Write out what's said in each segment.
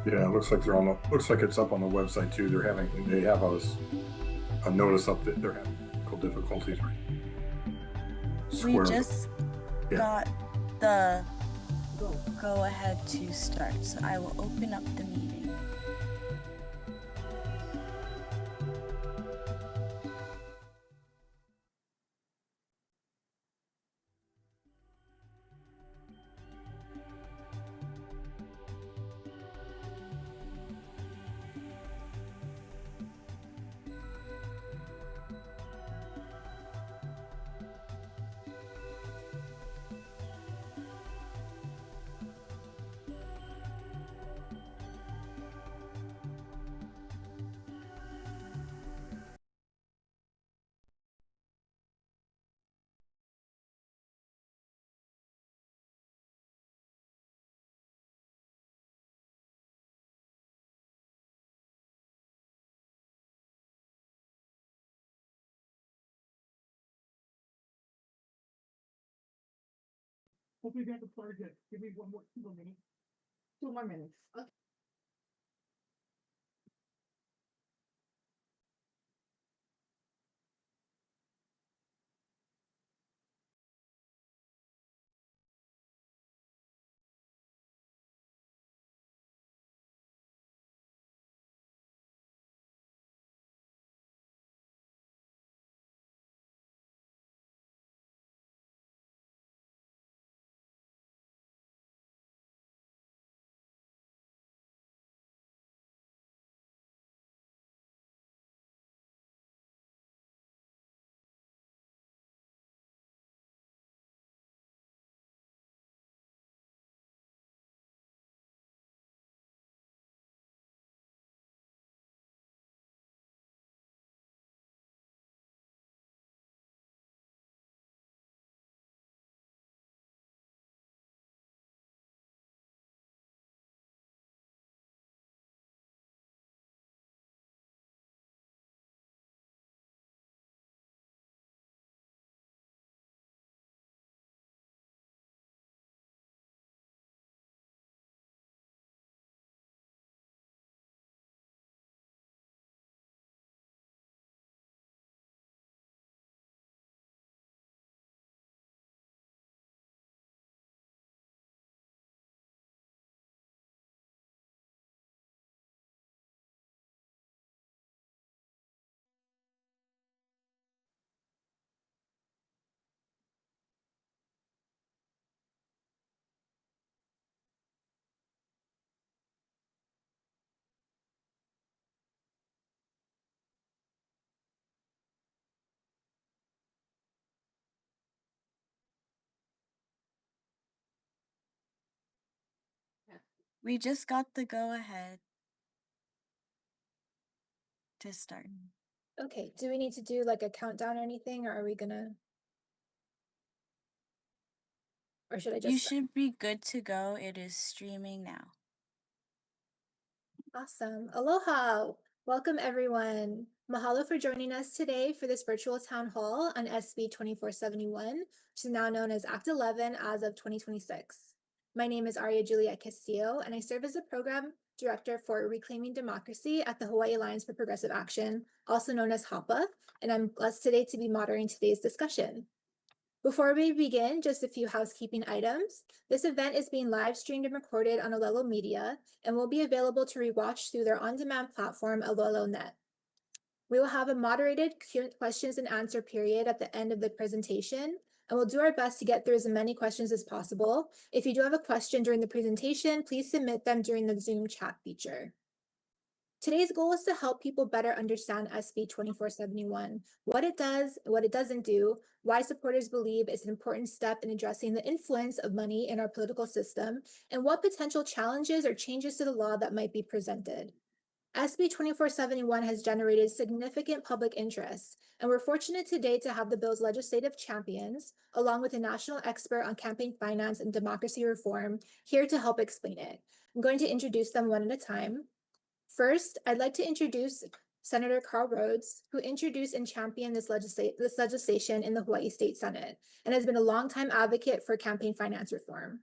Yeah, it looks like they're on the, looks like it's up on the website too. They have a notice up that they're having technical difficulties. Right? We Square. just Yeah. got the go ahead to start, so I will open up the meeting. Hope you got the target. Give me 2 more minutes. 2 more minutes. Okay. We just got the go ahead to start. Okay, do we need to do like a countdown or anything, or are we gonna? Or should I just? You should be good to go. It is streaming now. Awesome. Aloha. Welcome, everyone. Mahalo for joining us today for this virtual town hall on SB 2471, which is now known as Act 11 as of 2026. My name is Aria Juliet Castillo, and I serve as the program director for Reclaiming Democracy at the Hawaii Alliance for Progressive Action, also known as HAPA, and I'm blessed today to be moderating today's discussion. Before we begin, just a few housekeeping items. This event is being live streamed and recorded on Olelo Media and will be available to rewatch through their on-demand platform, OleloNet. We will have a moderated questions and answer period at the end of the presentation, and we'll do our best to get through as many questions as possible. If you do have a question during the presentation, please submit them during the Zoom chat feature. Today's goal is to help people better understand SB 2471, what it does, what it doesn't do, why supporters believe it's an important step in addressing the influence of money in our political system, and what potential challenges or changes to the law that might be presented. SB 2471 has generated significant public interest, and we're fortunate today to have the bill's legislative champions, along with a national expert on campaign finance and democracy reform, here to help explain it. I'm going to introduce them one at a time. First, I'd like to introduce Senator Carl Rhodes, who introduced and championed this legislation in the Hawaii State Senate and has been a longtime advocate for campaign finance reform.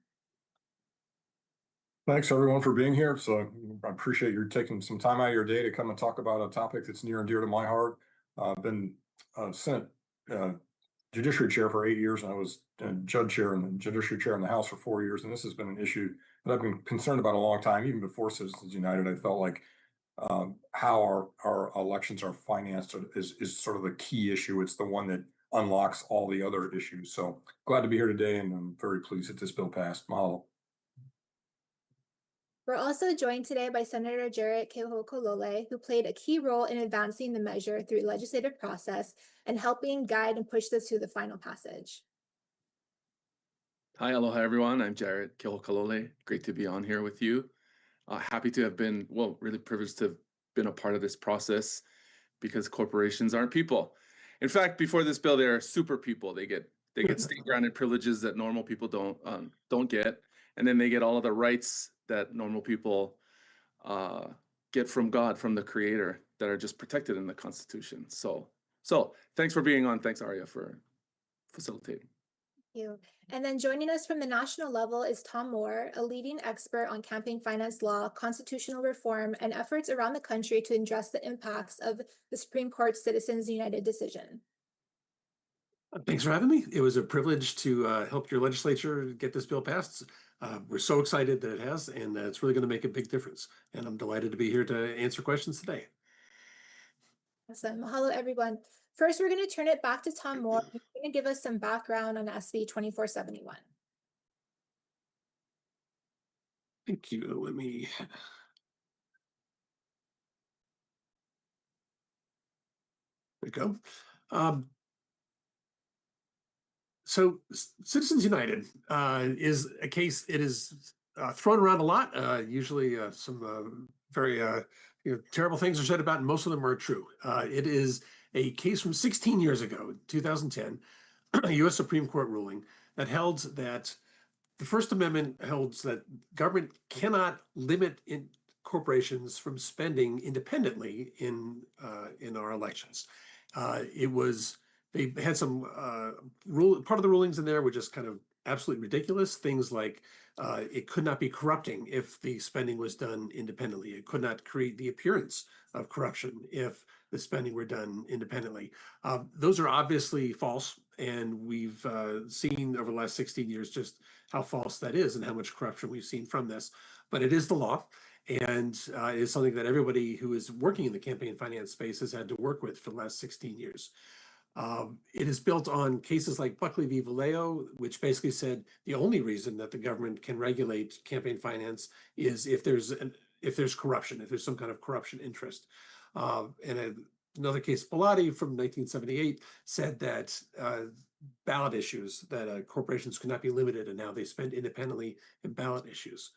Thanks everyone for being here. So I appreciate you taking some time out of your day to come and talk about a topic that's near and dear to my heart. I've been Senate Judiciary Chair for 8 years, and I was Judge Chair and Judiciary Chair in the House for 4 years. And this has been an issue that I've been concerned about a long time. Even before Citizens United, I felt like how our elections are financed is sort of the key issue. It's the one that unlocks all the other issues. So glad to be here today, and I'm very pleased that this bill passed. Mahalo. We're also joined today by Senator Jarrett Kehokolole, who played a key role in advancing the measure through legislative process and helping guide and push this to the final passage. Hi, aloha everyone. I'm Jarrett Kehokolole. Great to be on here with you. Happy to have been, well, really privileged to have been a part of this process because corporations aren't people. In fact, before this bill, they're super people. They get state-granted privileges that normal people don't get, and then they get all of the rights that normal people get from God, from the Creator, that are just protected in the Constitution. So thanks for being on. Thanks, Arya, for facilitating. Thank you. And then joining us from the national level is Tom Moore, a leading expert on campaign finance law, constitutional reform, and efforts around the country to address the impacts of the Supreme Court's Citizens United decision. Thanks for having me. It was a privilege to help your legislature get this bill passed. We're so excited that it has, and it's really going to make a big difference. And I'm delighted to be here to answer questions today. Awesome. Mahalo, everyone. First, we're going to turn it back to Tom Moore. He's going to give us some background on SB 2471. Thank you. Let me... There we go. So Citizens United is a case, it is thrown around a lot. Usually some very terrible things are said about, and most of them are true. It is a case from 16 years ago, 2010, a U.S. Supreme Court ruling that held that the First Amendment holds that government cannot limit corporations from spending independently in our elections. They had some part of the rulings in there were just kind of absolutely ridiculous. Things like it could not be corrupting if the spending was done independently. It could not create the appearance of corruption if the spending were done independently. Those are obviously false, and we've seen over the last 16 years just how false that is and how much corruption we've seen from this. But it is the law, and it is something that everybody who is working in the campaign finance space has had to work with for the last 16 years. It is built on cases like Buckley v. Vallejo, which basically said the only reason that the government can regulate campaign finance is if there's corruption, if there's some kind of corruption interest. Another case, Bellotti from 1978, said that ballot issues, that corporations could not be limited, and now they spend independently in ballot issues.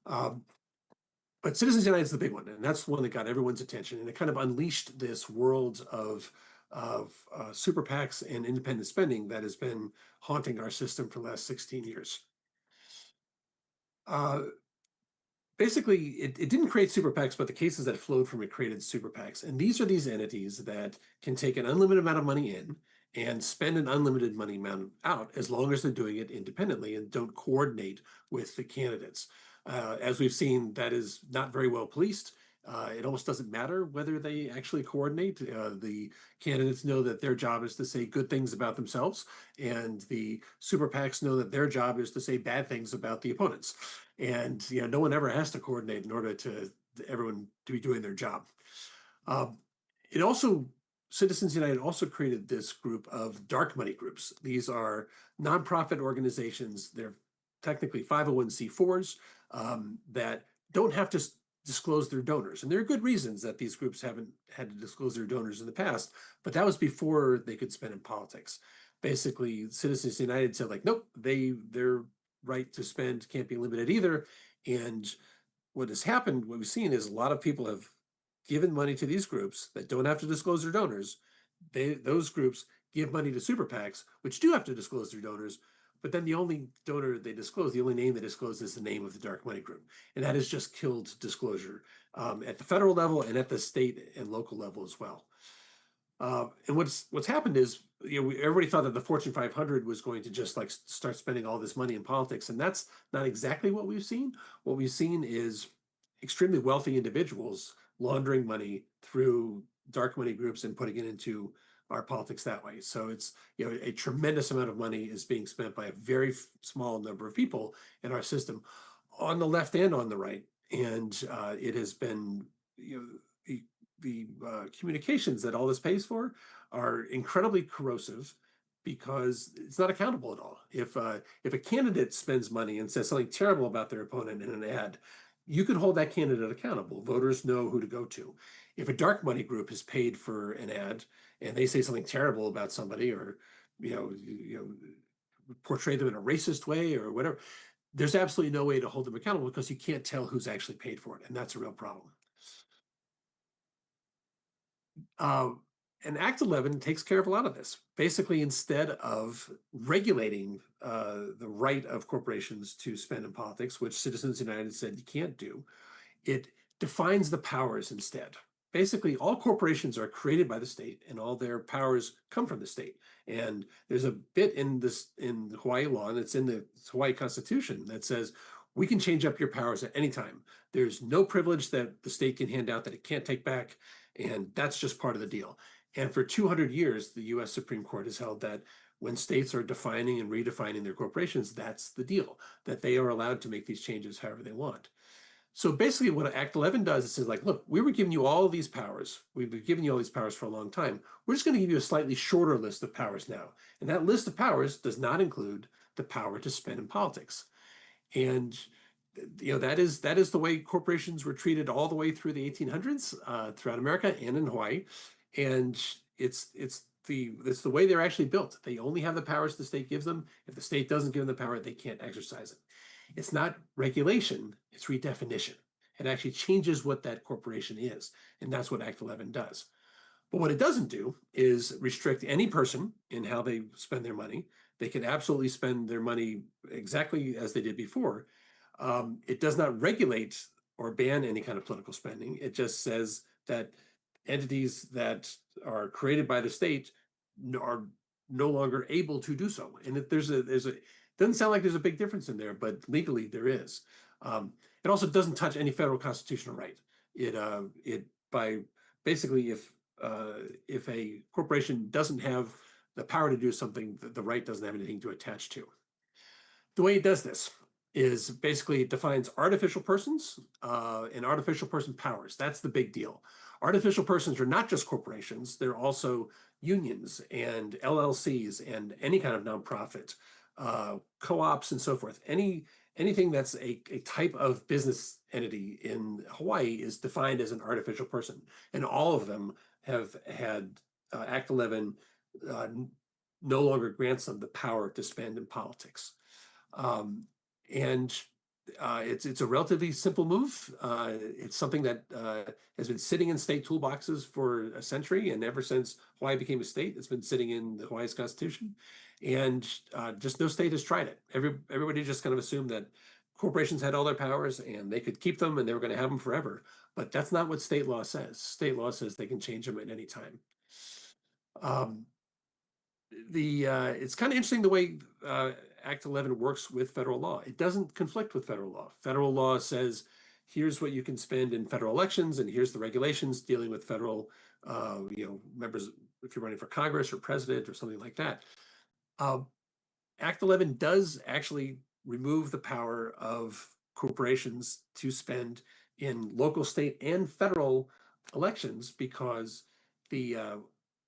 But Citizens United is the big one, and that's the one that got everyone's attention, and it kind of unleashed this world of super PACs and independent spending that has been haunting our system for the last 16 years. Basically, it didn't create super PACs, but the cases that flowed from it created super PACs. And these are these entities that can take an unlimited amount of money in and spend an unlimited money amount out, as long as they're doing it independently and don't coordinate with the candidates. As we've seen, that is not very well policed. It almost doesn't matter whether they actually coordinate. The candidates know that their job is to say good things about themselves, and the super PACs know that their job is to say bad things about the opponents. And no one ever has to coordinate in order to everyone to be doing their job. Citizens United also created this group of dark money groups. These are nonprofit organizations. They're technically 501c4s that don't have to disclose their donors. And there are good reasons that these groups haven't had to disclose their donors in the past, but that was before they could spend in politics. Basically, Citizens United said, like, nope, their right to spend can't be limited either. And what has happened, what we've seen is a lot of people have given money to these groups that don't have to disclose their donors. Those groups give money to super PACs, which do have to disclose their donors, but then the only donor they disclose, the only name they disclose, is the name of the dark money group. And that has just killed disclosure at the federal level and at the state and local level as well. And what's happened is, everybody thought that the Fortune 500 was going to just like start spending all this money in politics, and that's not exactly what we've seen. What we've seen is extremely wealthy individuals laundering money through dark money groups and putting it into our politics that way. So it's, a tremendous amount of money is being spent by a very small number of people in our system, on the left and on the right. And it has been, the communications that all this pays for are incredibly corrosive, because it's not accountable at all. If a candidate spends money and says something terrible about their opponent in an ad, you can hold that candidate accountable. Voters know who to go to. If a dark money group is paid for an ad and they say something terrible about somebody, or portray them in a racist way or whatever, there's absolutely no way to hold them accountable, because you can't tell who's actually paid for it, and that's a real problem. And Act 11 takes care of a lot of this. Basically, instead of regulating the right of corporations to spend in politics, which Citizens United said you can't do, it defines the powers instead. Basically, all corporations are created by the state, and all their powers come from the state. And there's a bit in Hawaii law, and it's in the Hawaii Constitution, that says we can change up your powers at any time. There's no privilege that the state can hand out that it can't take back, and that's just part of the deal. And for 200 years, the US Supreme Court has held that when states are defining and redefining their corporations, that's the deal, that they are allowed to make these changes however they want. So basically what Act 11 does is says, like, look, we were giving you all of these powers. We've been giving you all these powers for a long time. We're just going to give you a slightly shorter list of powers now. And that list of powers does not include the power to spend in politics. And that is the way corporations were treated all the way through the 1800s, throughout America and in Hawaii. And it's the way they're actually built. They only have the powers the state gives them. If the state doesn't give them the power, they can't exercise it. It's not regulation, it's redefinition. It actually changes what that corporation is. And that's what Act 11 does. But what it doesn't do is restrict any person in how they spend their money. They can absolutely spend their money exactly as they did before. It does not regulate or ban any kind of political spending. It just says that entities that are created by the state are no longer able to do so. And if there's a doesn't sound like there's a big difference in there, but legally there is. It also doesn't touch any federal constitutional right. It by basically, if a corporation doesn't have the power to do something, the right doesn't have anything to attach to. The way it does this is basically it defines artificial persons and artificial person powers. That's the big deal. Artificial persons are not just corporations, they're also unions and LLCs and any kind of nonprofit, co-ops and so forth. Anything that's a type of business entity in Hawaii is defined as an artificial person. And all of them have had Act 11 no longer grants them the power to spend in politics. It's a relatively simple move. It's something that has been sitting in state toolboxes for a century, and ever since Hawaii became a state, it's been sitting in the Hawaii's Constitution, and just no state has tried it. Everybody just kind of assumed that corporations had all their powers and they could keep them and they were going to have them forever. But that's not what state law says. State law says they can change them at any time. It's kind of interesting the way Act 11 works with federal law. It doesn't conflict with federal law. Federal law says, here's what you can spend in federal elections, and here's the regulations dealing with federal, members, if you're running for Congress or president or something like that. Act 11 does actually remove the power of corporations to spend in local, state, and federal elections, because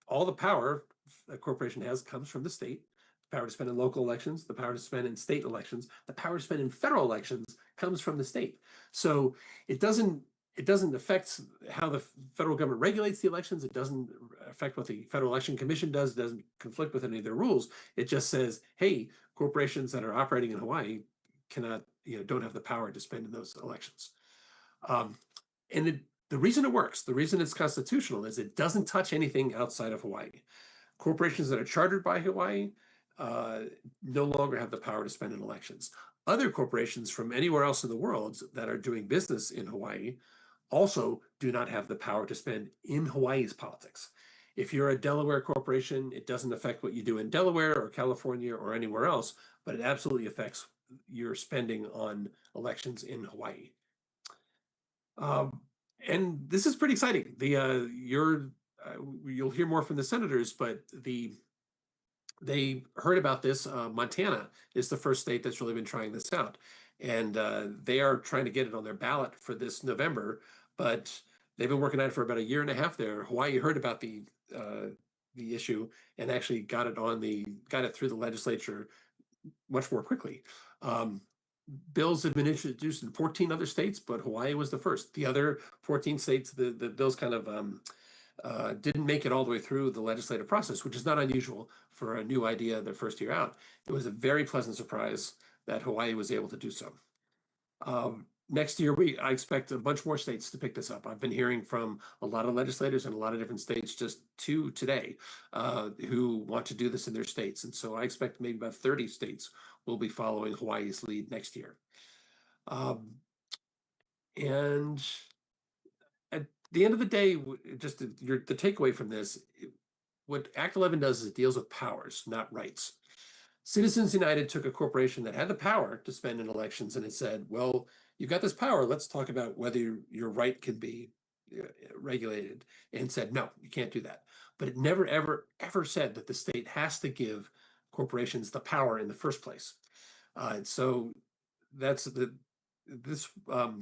all the power a corporation has comes from the state. The power to spend in local elections, the power to spend in state elections, the power to spend in federal elections comes from the state. So it doesn't affect how the federal government regulates the elections. It doesn't affect what the Federal Election Commission does. It doesn't conflict with any of their rules. It just says, hey, corporations that are operating in Hawaii cannot, don't have the power to spend in those elections. The reason it works, the reason it's constitutional, is it doesn't touch anything outside of Hawaii. Corporations that are chartered by Hawaii no longer have the power to spend in elections. Other corporations from anywhere else in the world that are doing business in Hawaii also do not have the power to spend in Hawaii's politics. if you're a Delaware corporation, it doesn't affect what you do in Delaware or California or anywhere else, but it absolutely affects your spending on elections in Hawaii. And this is pretty exciting. You'll hear more from the senators, but they heard about this. Montana is the first state that's really been trying this out, and they are trying to get it on their ballot for this November. But they've been working on it for about a year and a half there. Hawaii heard about the issue and actually got it through the legislature much more quickly. Bills have been introduced in 14 other states, but Hawaii was the first. The other 14 states, the bills kind of didn't make it all the way through the legislative process, which is not unusual for a new idea their first year out. It was a very pleasant surprise that Hawaii was able to do so. Next year, I expect a bunch more states to pick this up. I've been hearing from a lot of legislators in a lot of different states just today who want to do this in their states. And so I expect maybe about 30 states will be following Hawaii's lead next year. And at the end of the day, just the takeaway from this, what Act 11 does is it deals with powers, not rights. Citizens United took a corporation that had the power to spend in elections and it said, well, you've got this power. Let's talk about whether your right can be regulated, and said, no, you can't do that. But it never, ever, ever said that the state has to give corporations the power in the first place. And so this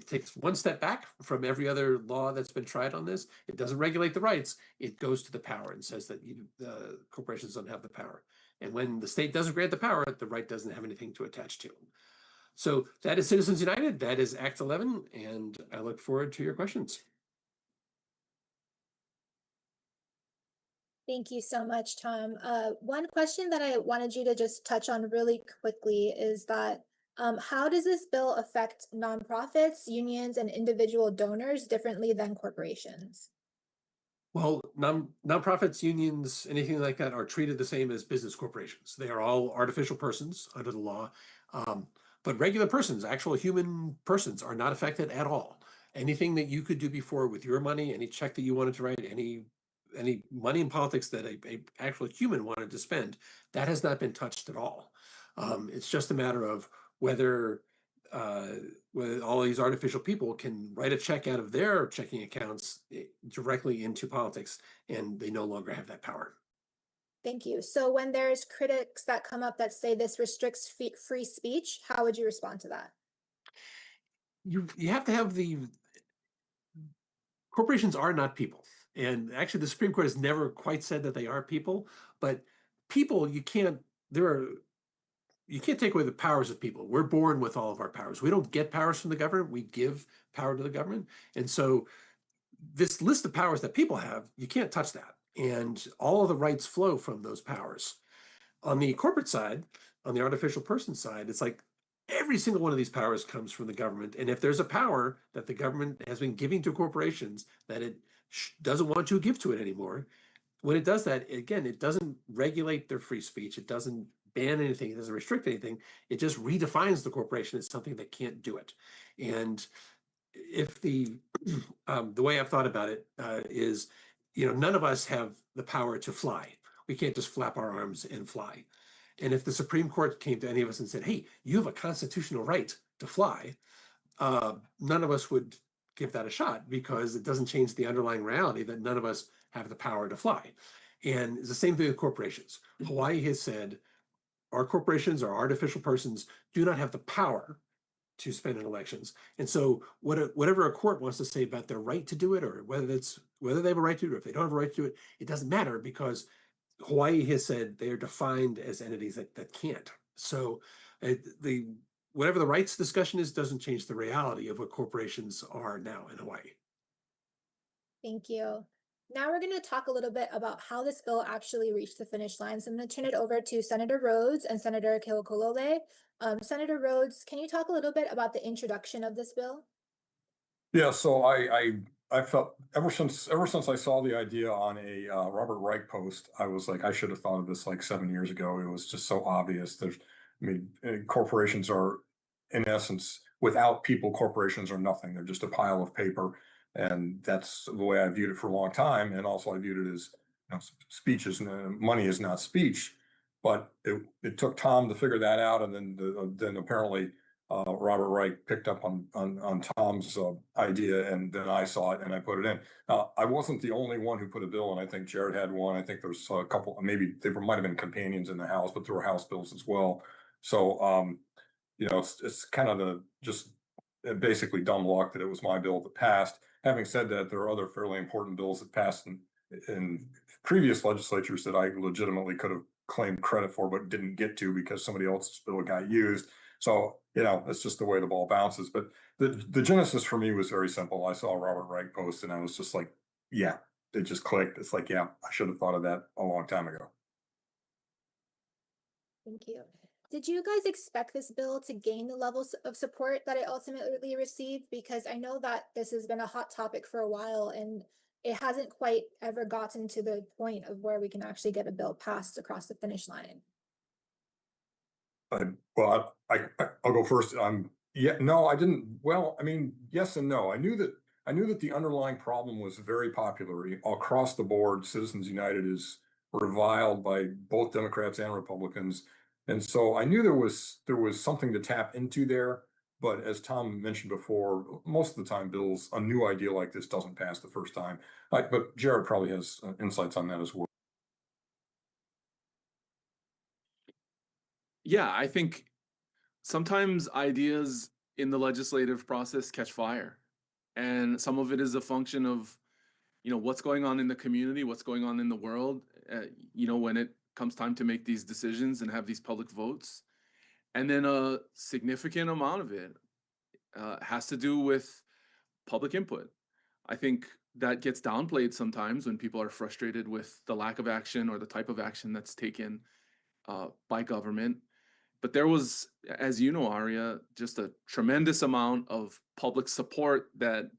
takes one step back from every other law that's been tried on this. It doesn't regulate the rights. It goes to the power and says that the corporations don't have the power. And when the state doesn't grant the power, the right doesn't have anything to attach to. So that is Citizens United. That is Act 11. And I look forward to your questions. Thank you so much, Tom. One question that I wanted you to just touch on really quickly is that how does this bill affect nonprofits, unions, and individual donors differently than corporations? Well, nonprofits, unions, anything like that are treated the same as business corporations. They are all artificial persons under the law. But regular persons, actual human persons, are not affected at all. Anything that you could do before with your money, any check that you wanted to write, any money in politics that a actual human wanted to spend, that has not been touched at all. It's just a matter of whether all these artificial people can write a check out of their checking accounts directly into politics, and they no longer have that power. Thank you. So when there's critics that come up that say this restricts free speech, how would you respond to that? You have to have corporations are not people. And actually the Supreme Court has never quite said that they are people, but people, you can't take away the powers of people. We're born with all of our powers. We don't get powers from the government. We give power to the government. And so this list of powers that people have, you can't touch that. And all of the rights flow from those powers. On the corporate side, on the artificial person side, it's like every single one of these powers comes from the government. And if there's a power that the government has been giving to corporations that it doesn't want to give to it anymore, when it does that, again, it doesn't regulate their free speech. It doesn't ban anything. It doesn't restrict anything. It just redefines the corporation as something that can't do it. And if the way I've thought about it is, none of us have the power to fly. We can't just flap our arms and fly. And if the Supreme Court came to any of us and said, hey, you have a constitutional right to fly, none of us would give that a shot, because it doesn't change the underlying reality that none of us have the power to fly. And it's the same thing with corporations. Hawaii has said our corporations, our artificial persons, do not have the power to spend in elections. And so whatever a court wants to say about their right to do it, or whether they have a right to do it, or if they don't have a right to do it, it doesn't matter, because Hawaii has said they are defined as entities that can't. So whatever the rights discussion is doesn't change the reality of what corporations are now in Hawaii. Thank you. Now we're going to talk a little bit about how this bill actually reached the finish line. So I'm going to turn it over to Senator Rhodes and Senator Keokolole. Senator Rhodes, can you talk a little bit about the introduction of this bill? Yeah, so I felt ever since I saw the idea on a Robert Reich post, I was like, I should have thought of this like 7 years ago. It was just so obvious that, corporations are, in essence, without people, corporations are nothing. They're just a pile of paper. And that's the way I viewed it for a long time. And also I viewed it as speech is money is not speech, but it took Tom to figure that out, and then apparently Robert Reich picked up on Tom's idea, and then I saw it and I put it in. I wasn't the only one who put a bill, and I think Jared had one. I think there's a couple, maybe there might have been companions in the House, but there were House bills as well. So it's kind of just basically dumb luck that it was my bill that passed. Having said that, there are other fairly important bills that passed in previous legislatures that I legitimately could have claimed credit for, but didn't get to because somebody else's bill got used. So, it's just the way the ball bounces. But the genesis for me was very simple. I saw Robert Reich post and I was just like, yeah, it just clicked. It's like, yeah, I should have thought of that a long time ago. Thank you. Did you guys expect this bill to gain the levels of support that it ultimately received? Because I know that this has been a hot topic for a while and it hasn't quite ever gotten to the point of where we can actually get a bill passed across the finish line. Well, I'll go first. No, I didn't. Well, I mean, yes and no. I knew that the underlying problem was very popular across the board. Citizens United is reviled by both Democrats and Republicans, and so I knew there was something to tap into there. But as Tom mentioned before, most of the time, bills, a new idea like this doesn't pass the first time. But Jared probably has insights on that as well. Yeah, I think sometimes ideas in the legislative process catch fire, and some of it is a function of what's going on in the community, what's going on in the world, when it comes time to make these decisions and have these public votes. And then a significant amount of it has to do with public input. I think that gets downplayed sometimes when people are frustrated with the lack of action or the type of action that's taken by government. But there was, as you know, Aria, just a tremendous amount of public support that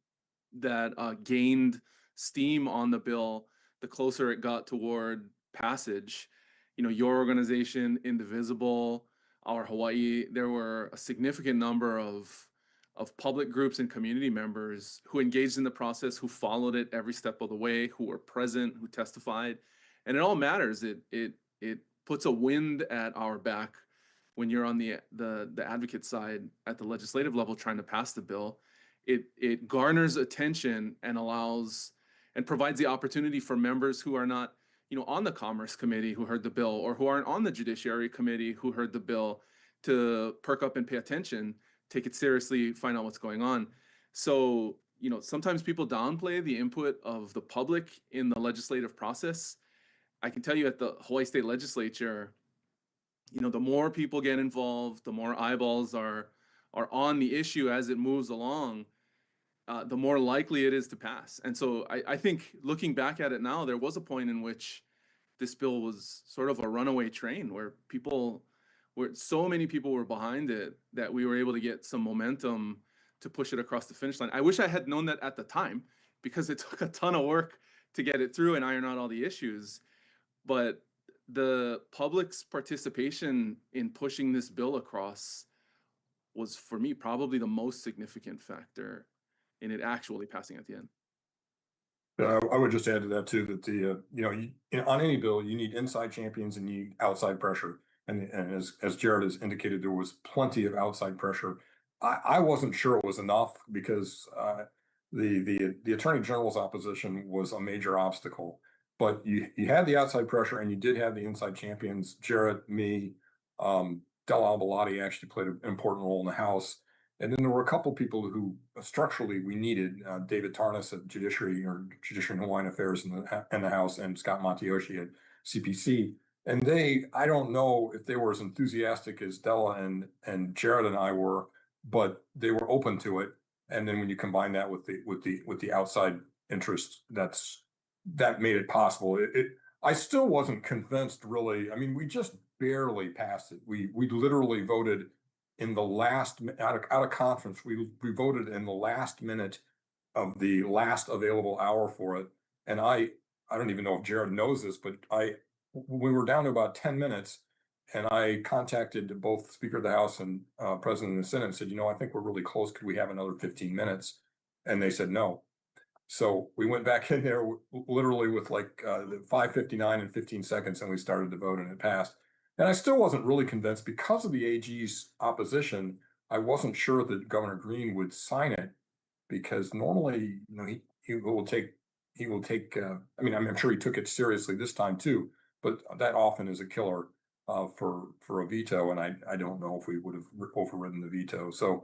gained steam on the bill the closer it got toward passage. Your organization, Indivisible, Our Hawaii, there were a significant number of public groups and community members who engaged in the process, who followed it every step of the way, who were present, who testified. And it all matters. It puts a wind at our back when you're on the advocate side at the legislative level trying to pass the bill. It garners attention and allows and provides the opportunity for members who are not on the Commerce Committee who heard the bill, or who aren't on the Judiciary Committee who heard the bill, to perk up and pay attention, take it seriously, find out what's going on. So sometimes people downplay the input of the public in the legislative process. I can tell you at the Hawaii State Legislature, the more people get involved, the more eyeballs are on the issue as it moves along, the more likely it is to pass. And so I think looking back at it now, there was a point in which this bill was sort of a runaway train where so many people were behind it that we were able to get some momentum to push it across the finish line. I wish I had known that at the time, because it took a ton of work to get it through and iron out all the issues. But the public's participation in pushing this bill across was, for me, probably the most significant factor in it actually passing at the end. I would just add to that too, that on any bill, you need inside champions and you need outside pressure. And as Jared has indicated, there was plenty of outside pressure. I wasn't sure it was enough because the Attorney General's opposition was a major obstacle. But you had the outside pressure and you did have the inside champions. Jared, me, Del Albalati actually played an important role in the House. And then there were a couple of people who structurally we needed, David Tarnas at Judiciary and Hawaiian Affairs in the House, and Scott Matsuyoshi at CPC. And I don't know if they were as enthusiastic as Della and Jared and I were, but they were open to it. And then when you combine that with the outside interest, that made it possible. I still wasn't convinced, really. I mean, we just barely passed it. We literally voted in the last out of conference. We voted in the last minute of the last available hour for it. And I don't even know if Jared knows this, but we were down to about 10 minutes, and I contacted both Speaker of the House and President of the Senate and said, I think we're really close. Could we have another 15 minutes? And they said no. So we went back in there literally with like 5:59 and 15 seconds, and we started to vote, and it passed. And I still wasn't really convinced because of the AG's opposition. I wasn't sure that Governor Green would sign it because normally, he will take. I mean, I'm sure he took it seriously this time too, but that often is a killer for a veto, and I don't know if we would have overridden the veto. So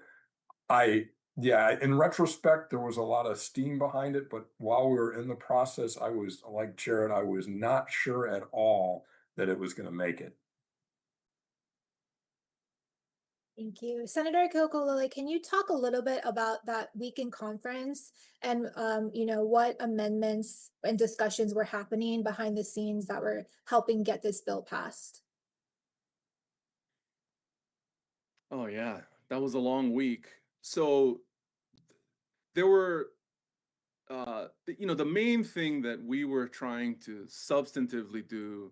yeah, in retrospect, there was a lot of steam behind it, but while we were in the process, I was like Jared, I was not sure at all that it was going to make it. Thank you. Senator Kilgore, can you talk a little bit about that weekend conference and, what amendments and discussions were happening behind the scenes that were helping get this bill passed? Oh yeah, that was a long week. So there were the main thing that we were trying to substantively do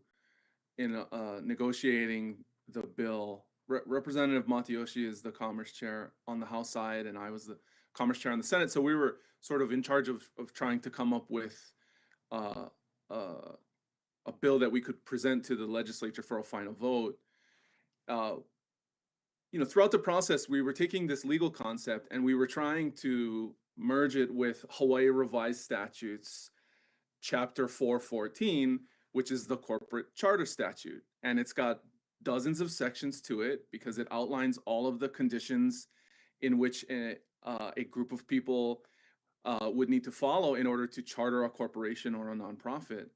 in negotiating the bill. Representative Matayoshi is the Commerce Chair on the House side, and I was the Commerce Chair on the Senate. So we were sort of in charge of trying to come up with uh, uh, a bill that we could present to the legislature for a final vote. Uh, Throughout the process, we were taking this legal concept and we were trying to merge it with Hawaii Revised Statutes, Chapter 414, which is the corporate charter statute. And it's got dozens of sections to it because it outlines all of the conditions in which a group of people would need to follow in order to charter a corporation or a nonprofit.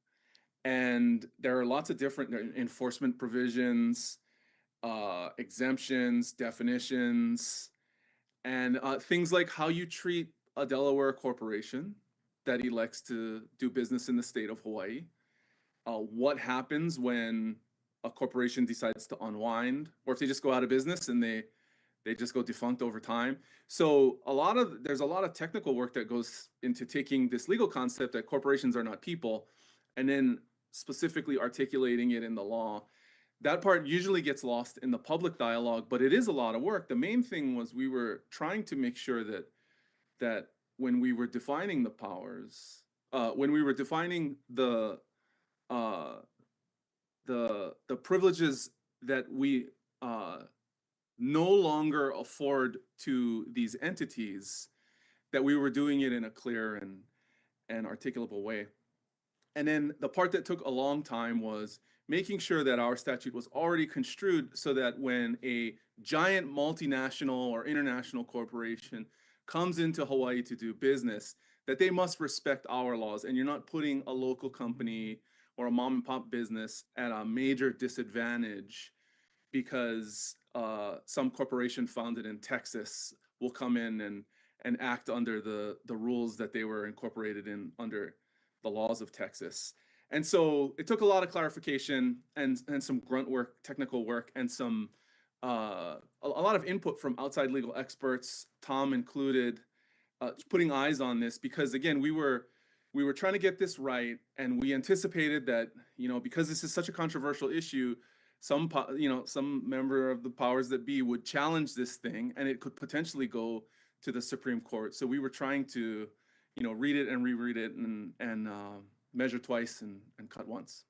And there are lots of different enforcement provisions, exemptions, definitions, and things like how you treat a Delaware corporation that elects to do business in the state of Hawaii. What happens when a corporation decides to unwind, or if they just go out of business and they just go defunct over time. So there's a lot of technical work that goes into taking this legal concept that corporations are not people, and then specifically articulating it in the law. That part usually gets lost in the public dialogue, but it is a lot of work. The main thing was we were trying to make sure that when we were defining the powers, when we were defining the privileges that we no longer afford to these entities, that we were doing it in a clear and articulable way. And then the part that took a long time was making sure that our statute was already construed so that when a giant multinational or international corporation comes into Hawaii to do business, that they must respect our laws, and you're not putting a local company or a mom and pop business at a major disadvantage because some corporation founded in Texas will come in and act under the rules that they were incorporated in under the laws of Texas. And so it took a lot of clarification and some grunt work, technical work, and some a lot of input from outside legal experts, Tom included, putting eyes on this because again we were trying to get this right, and we anticipated that because this is such a controversial issue, some member of the powers that be would challenge this thing, and it could potentially go to the Supreme Court. So we were trying to read it and reread it and measure twice and cut once.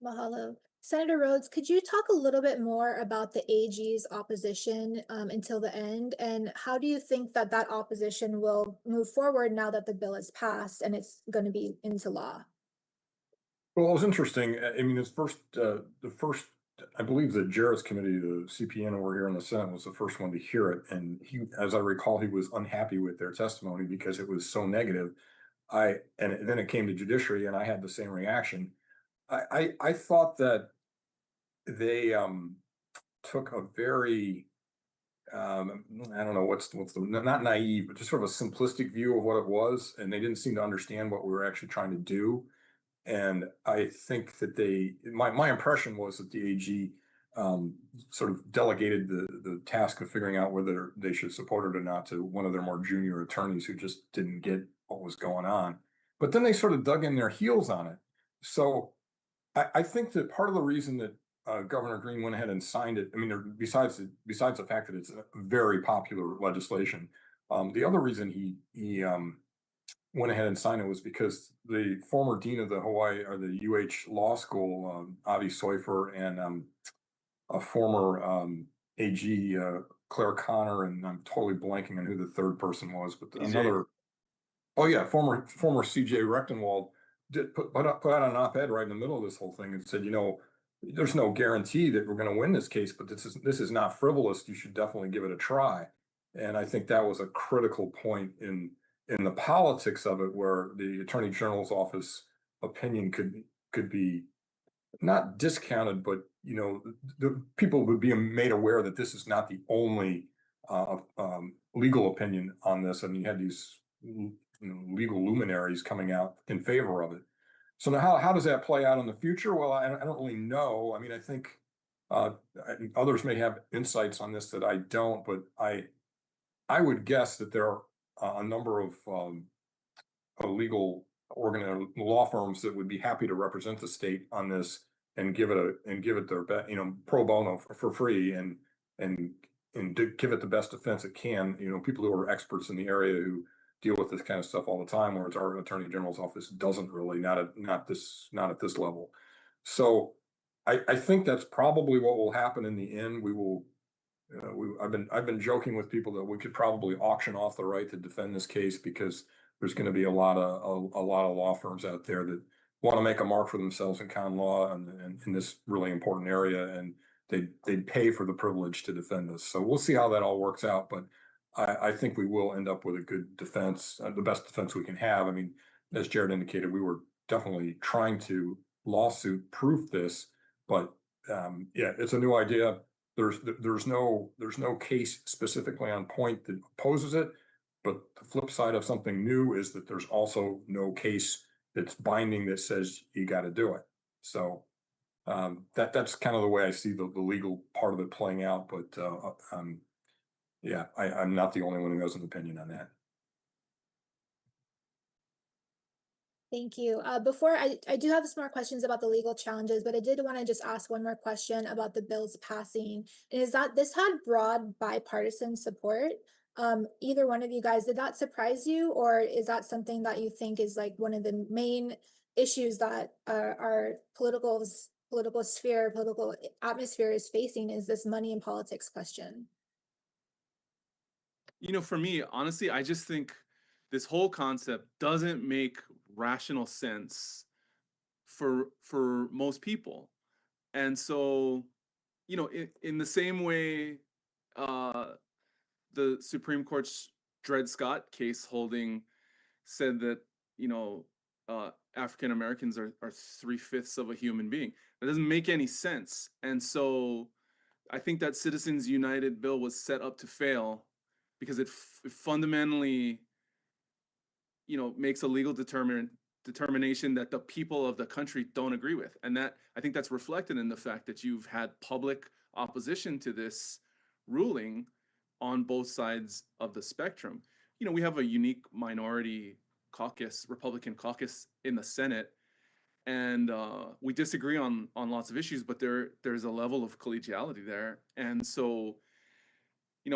Mahalo. Senator Rhodes, could you talk a little bit more about the AG's opposition until the end? And how do you think that opposition will move forward now that the bill is passed and it's going to be into law? Well, it was interesting. I mean, the first, I believe the Jarrett's committee, the CPN over here in the Senate, was the first one to hear it. And he, as I recall, he was unhappy with their testimony because it was so negative. And then it came to judiciary, and I had the same reaction. I thought that they took a very I don't know what's the not naive, but just sort of a simplistic view of what it was, and they didn't seem to understand what we were actually trying to do. And I think that my impression was that the AG sort of delegated the task of figuring out whether they should support it or not to one of their more junior attorneys who just didn't get what was going on. But then they sort of dug in their heels on it. So I think that part of the reason that Governor Green went ahead and signed it, I mean, besides the fact that it's a very popular legislation, the other reason he went ahead and signed it was because the former dean of the Hawaii or the UH Law School, Avi Soifer, and a former AG, Claire Connor, and I'm totally blanking on who the third person was, but another. Oh yeah, former CJ Rechtenwald did put out an op-ed right in the middle of this whole thing and said, there's no guarantee that we're going to win this case, but this is not frivolous. You should definitely give it a try. And I think that was a critical point in the politics of it, where the Attorney General's office opinion could be not discounted, but the people would be made aware that this is not the only legal opinion on this, and you had these legal luminaries coming out in favor of it. So now, how does that play out in the future? Well, I don't really know. I mean, I think others may have insights on this that I don't, but I would guess that there are a number of legal law firms that would be happy to represent the state on this and give it their best, pro bono for free, and give it the best defense it can. People who are experts in the area who deal with this kind of stuff all the time, whereas our Attorney General's office doesn't really, not at this level. So I think that's probably what will happen in the end. We will. I've been joking with people that we could probably auction off the right to defend this case, because there's going to be a lot of law firms out there that want to make a mark for themselves in common law and in this really important area, and they'd pay for the privilege to defend us. So we'll see how that all works out, but I think we will end up with a good defense, the best defense we can have. I mean, as Jared indicated, we were definitely trying to lawsuit proof this, but yeah, it's a new idea. There's no case specifically on point that opposes it, but the flip side of something new is that there's also no case that's binding that says you got to do it. So that's kind of the way I see the legal part of it playing out. But yeah, I'm not the only one who has an opinion on that. Thank you. Before I do have some more questions about the legal challenges, but I did want to just ask one more question about the bill's passing. And is that this had broad bipartisan support? Either one of you guys, did that surprise you, or is that something that you think is like one of the main issues that our political atmosphere is facing, is this money in politics question? For me, honestly, I just think this whole concept doesn't make rational sense for most people. And so, in the same way, the Supreme Court's Dred Scott case holding said that, African Americans are 3/5 of a human being. That doesn't make any sense. And so I think that Citizens United bill was set up to fail because it fundamentally, makes a legal determination that the people of the country don't agree with. And that, I think that's reflected in the fact that you've had public opposition to this ruling on both sides of the spectrum. We have a unique minority caucus, Republican caucus in the Senate, and we disagree on lots of issues, but there's a level of collegiality there. And so,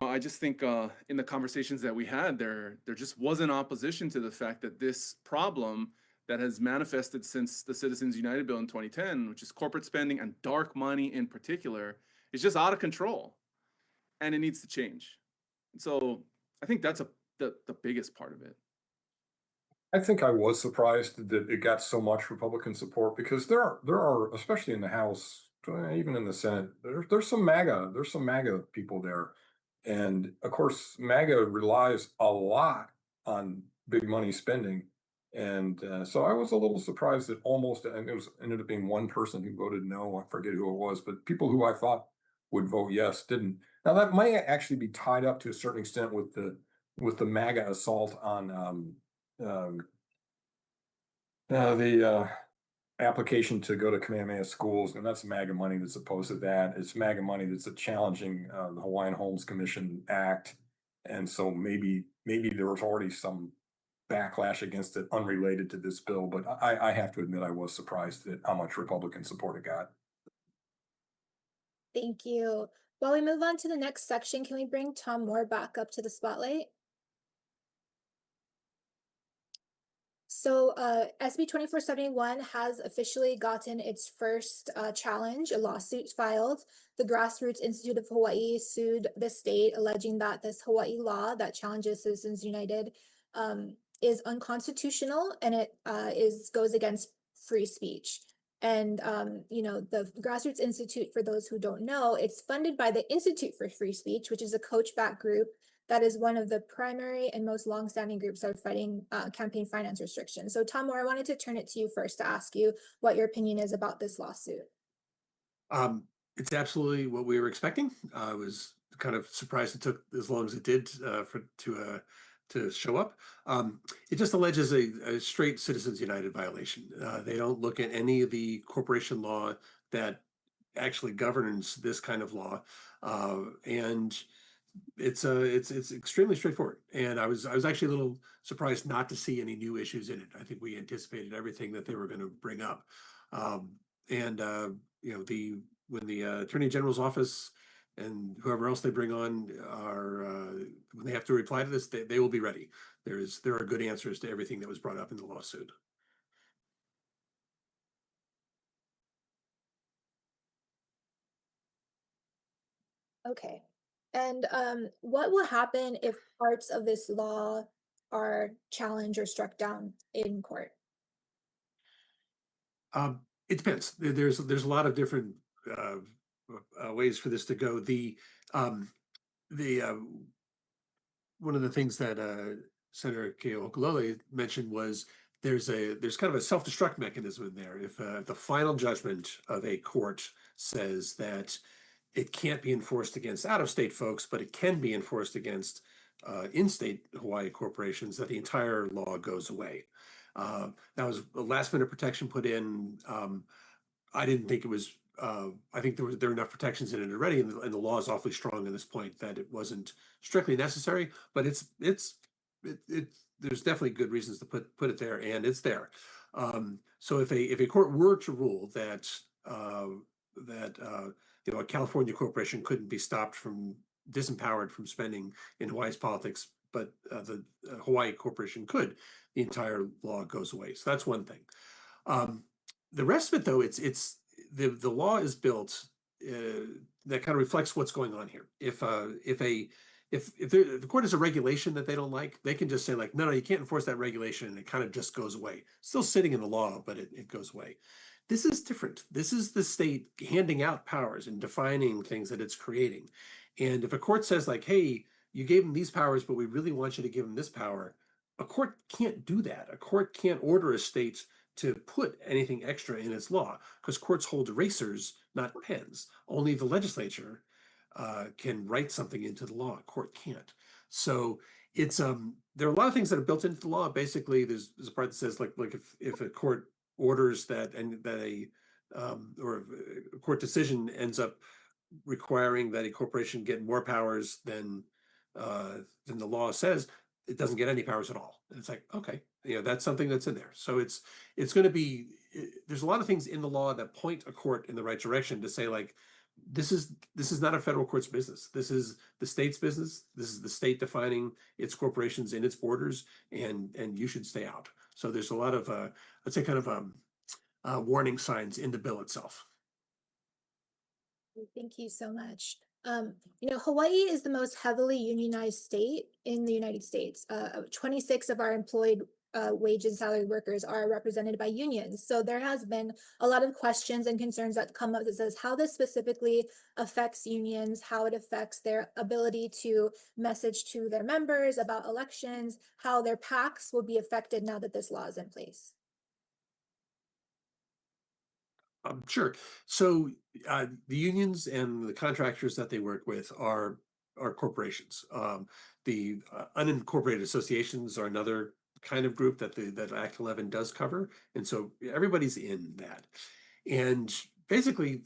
I just think in the conversations that we had, there just wasn't opposition to the fact that this problem that has manifested since the Citizens United bill in 2010, which is corporate spending and dark money in particular, is just out of control, and it needs to change. So I think that's the biggest part of it. I think I was surprised that it got so much Republican support, because there are, especially in the House, even in the Senate, there's some MAGA people there. And of course, MAGA relies a lot on big money spending. And so I was a little surprised that and it ended up being one person who voted no. I forget who it was, but people who I thought would vote yes didn't. Now that might actually be tied up to a certain extent with the MAGA assault on the application to go to Kamehameha schools, and that's MAGA money that's opposed to that. It's MAGA money that's challenging the Hawaiian Homes Commission Act, and so maybe there was already some backlash against it unrelated to this bill. But I have to admit I was surprised at how much Republican support it got. Thank you. While we move on to the next section, can we bring Tom Moore back up to the spotlight? So SB 2471 has officially gotten its first challenge, a lawsuit filed. The Grassroots Institute of Hawaii sued the state, alleging that this Hawaii law that challenges Citizens United is unconstitutional, and it goes against free speech. And the Grassroots Institute, for those who don't know, it's funded by the Institute for Free Speech, which is a coach-backed group that is one of the primary and most longstanding groups that are fighting campaign finance restrictions. So Tom Moore, I wanted to turn it to you first to ask you what your opinion is about this lawsuit. It's absolutely what we were expecting. I was kind of surprised it took as long as it did to show up. It just alleges a straight Citizens United violation. They don't look at any of the corporation law that actually governs this kind of law, and it's extremely straightforward. And I was actually a little surprised not to see any new issues in it. I think we anticipated everything that they were going to bring up, when the Attorney General's office and whoever else they bring on when they have to reply to this, they will be ready. There are good answers to everything that was brought up in the lawsuit. Okay. And what will happen if parts of this law are challenged or struck down in court? It depends. There's a lot of different ways for this to go. One of the things that Senator Keo'olole mentioned was there's kind of a self-destruct mechanism in there. If the final judgment of a court says that it can't be enforced against out-of-state folks, but it can be enforced against in-state Hawaii corporations, that the entire law goes away. That was a last-minute protection put in. I didn't think it was. I think there were enough protections in it already, and the law is awfully strong at this point that it wasn't strictly necessary. But there's definitely good reasons to put it there, and it's there. So if a court were to rule that a California corporation couldn't be disempowered from spending in Hawaii's politics, but the Hawaii corporation could, the entire law goes away. So that's one thing. The rest of it, though, the law is built that kind of reflects what's going on here. If the court has a regulation that they don't like, they can just say like, no, you can't enforce that regulation, and it kind of just goes away. Still sitting in the law, but it goes away. This is different. This is the state handing out powers and defining things that it's creating. And if a court says like, hey, you gave them these powers, but we really want you to give them this power, a court can't do that. A court can't order a state to put anything extra in its law, because courts hold erasers, not pens. Only the legislature can write something into the law. A court can't. So it's there are a lot of things that are built into the law. Basically, there's a part that says like if a court orders that or a court decision ends up requiring that a corporation get more powers than the law says, it doesn't get any powers at all. And it's like, okay, that's something that's in there. So it's going to be, there's a lot of things in the law that point a court in the right direction to say like, this is not a federal court's business. This is the state's business. This is the state defining its corporations in its borders, and you should stay out. So there's a lot of let's say kind of warning signs in the bill itself. Thank you so much. Hawaii is the most heavily unionized state in the United States. 26 of our employed wage and salary workers are represented by unions. So there has been a lot of questions and concerns that come up that says how this specifically affects unions, how it affects their ability to message to their members about elections, how their PACs will be affected now that this law is in place. Sure. So the unions and the contractors that they work with are corporations. The unincorporated associations are another kind of group that Act 11 does cover, and so everybody's in that. And basically,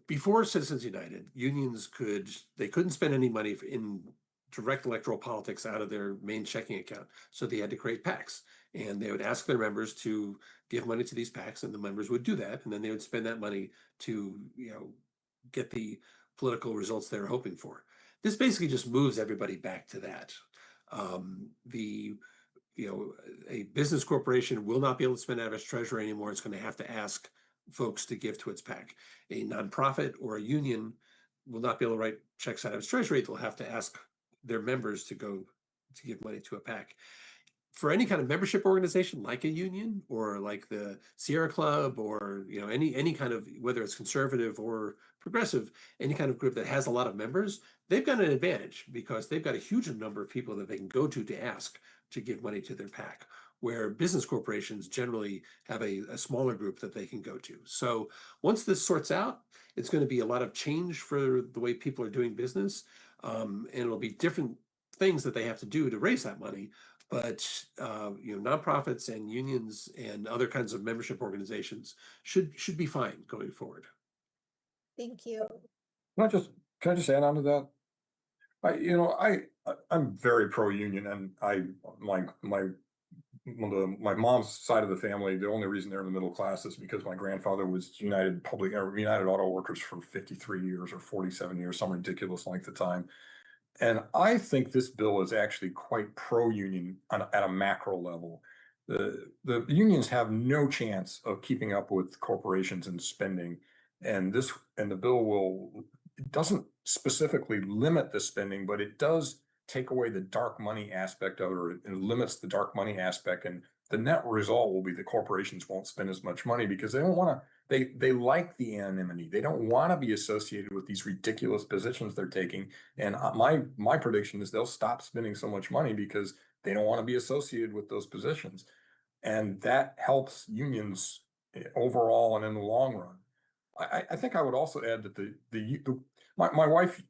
before Citizens United, unions couldn't spend any money in direct electoral politics out of their main checking account, so they had to create PACs. And they would ask their members to give money to these PACs, and the members would do that, and then they would spend that money to get the political results they were hoping for. This basically just moves everybody back to that. a business corporation will not be able to spend out of its treasury anymore. It's going to have to ask folks to give to its PAC. A nonprofit or a union will not be able to write checks out of its treasury. They'll have to ask their members to give money to a PAC. For any kind of membership organization like a union or like the Sierra Club or any kind of, whether it's conservative or progressive, any kind of group that has a lot of members, they've got an advantage because they've got a huge number of people that they can go to ask to give money to their PAC, where business corporations generally have a smaller group that they can go to. So once this sorts out, it's going to be a lot of change for the way people are doing business, and it'll be different things that they have to do to raise that money. But nonprofits and unions and other kinds of membership organizations should be fine going forward. Thank you. Can I just add on to that? I'm very pro-union, and my mom's side of the family, the only reason they're in the middle class is because my grandfather was United Auto Workers for 53 years or 47 years, some ridiculous length of time. And I think this bill is actually quite pro-union at a macro level. The unions have no chance of keeping up with corporations and spending, and the bill doesn't specifically limit the spending, but it does take away the dark money aspect of it, or it limits the dark money aspect. And the net result will be the corporations won't spend as much money because they don't want to. They like the anonymity. They don't want to be associated with these ridiculous positions they're taking. And my prediction is they'll stop spending so much money because they don't want to be associated with those positions, and that helps unions overall and in the long run. I think I would also add that my wife,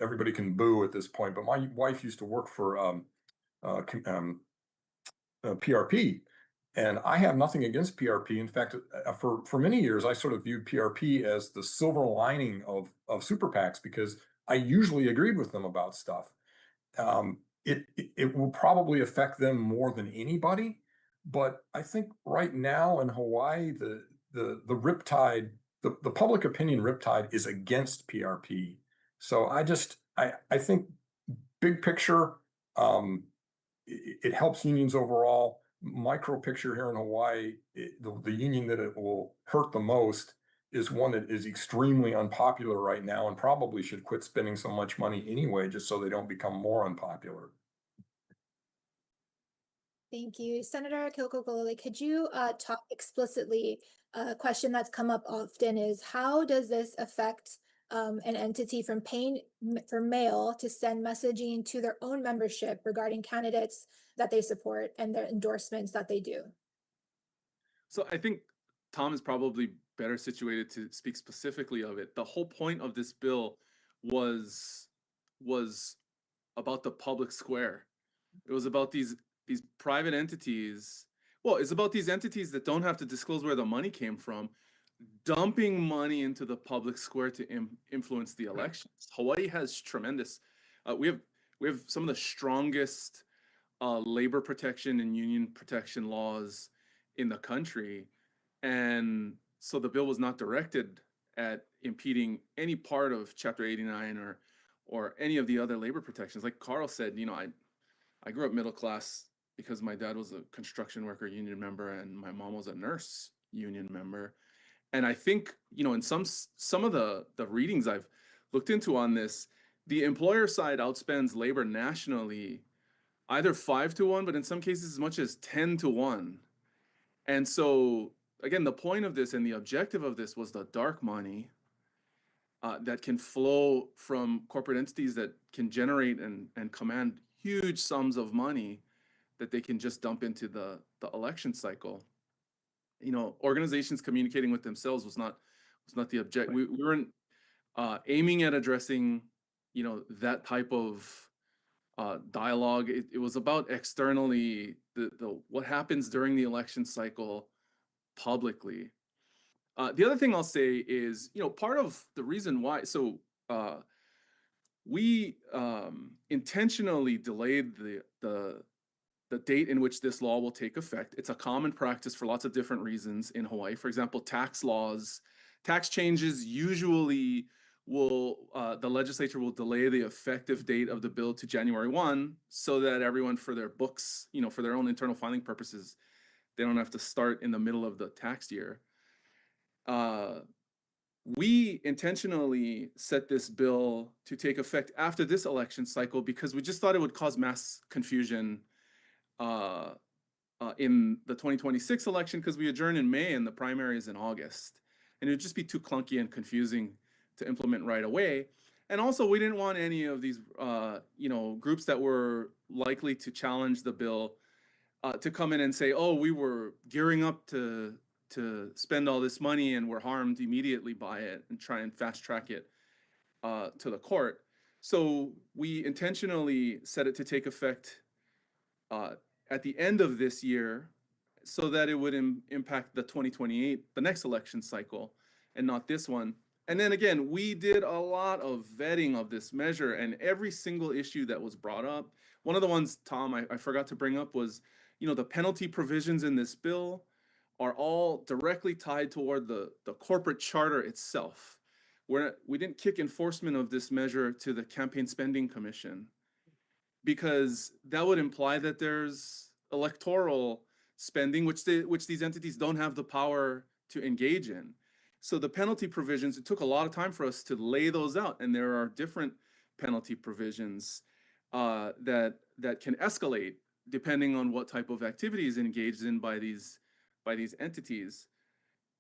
everybody can boo at this point, but my wife used to work for PRP, and I have nothing against PRP. In fact, for many years, I sort of viewed PRP as the silver lining of super PACs because I usually agreed with them about stuff. It will probably affect them more than anybody, but I think right now in Hawaii, the riptide, the public opinion riptide is against PRP. So I think big picture, it helps unions overall. Micro picture here in Hawaii, the union that it will hurt the most is one that is extremely unpopular right now and probably should quit spending so much money anyway, just so they don't become more unpopular. Thank you. Senator Kilgokolole, could you talk explicitly? A question that's come up often is, how does this affect an entity from paying for mail to send messaging to their own membership regarding candidates that they support and their endorsements that they do? So I think Tom is probably better situated to speak specifically of it. The whole point of this bill was about the public square. It was about these private entities. Well, it's about these entities that don't have to disclose where the money came from, dumping money into the public square to influence the elections. Hawaii has tremendous. We have some of the strongest labor protection and union protection laws in the country, and so the bill was not directed at impeding any part of Chapter 89 or any of the other labor protections. Like Carl said, I grew up middle class because my dad was a construction worker union member and my mom was a nurse union member. And I think, in some of the readings I've looked into on this, the employer side outspends labor nationally either 5-1, but in some cases as much as 10-1. And so, again, the point of this and the objective of this was the dark money that can flow from corporate entities that can generate and command huge sums of money that they can just dump into the election cycle. Organizations communicating with themselves was not the object. We weren't aiming at addressing, that type of dialogue. It was about externally the what happens during the election cycle publicly. The other thing I'll say is, part of the reason why. So we intentionally delayed the date in which this law will take effect. It's a common practice for lots of different reasons in Hawaii. For example, tax changes usually will the legislature will delay the effective date of the bill to January 1 so that everyone for their books, for their own internal filing purposes, they don't have to start in the middle of the tax year. We intentionally set this bill to take effect after this election cycle because we just thought it would cause mass confusion in the 2026 election because we adjourn in May and the primary is in August. And it would just be too clunky and confusing to implement right away. And also, we didn't want any of these, groups that were likely to challenge the bill to come in and say, "Oh, we were gearing up to spend all this money and were harmed immediately by it," and try and fast track it to the court. So we intentionally set it to take effect at the end of this year, so that it would impact the 2028, the next election cycle, and not this one. And then again, we did a lot of vetting of this measure, and every single issue that was brought up. One of the ones, Tom, I forgot to bring up was, the penalty provisions in this bill are all directly tied toward the corporate charter itself. We didn't kick enforcement of this measure to the Campaign Spending Commission, because that would imply that there's electoral spending, which these entities don't have the power to engage in. So the penalty provisions, it took a lot of time for us to lay those out, and there are different penalty provisions that can escalate depending on what type of activity is engaged in by these entities.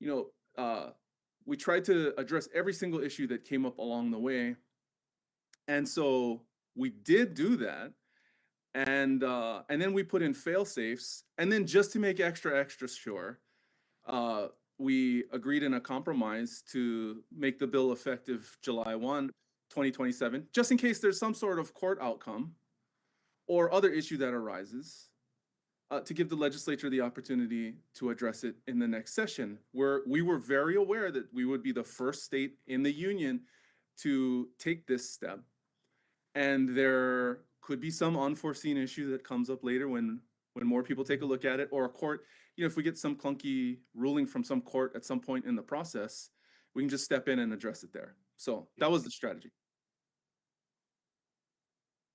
We tried to address every single issue that came up along the way, and so we did do that, and then we put in fail safes, and then just to make extra sure, we agreed in a compromise to make the bill effective July 1, 2027, just in case there's some sort of court outcome or other issue that arises, to give the legislature the opportunity to address it in the next session. We were very aware that we would be the first state in the union to take this step. And there could be some unforeseen issue that comes up later when more people take a look at it, or a court, if we get some clunky ruling from some court at some point in the process, we can just step in and address it there. So that was the strategy.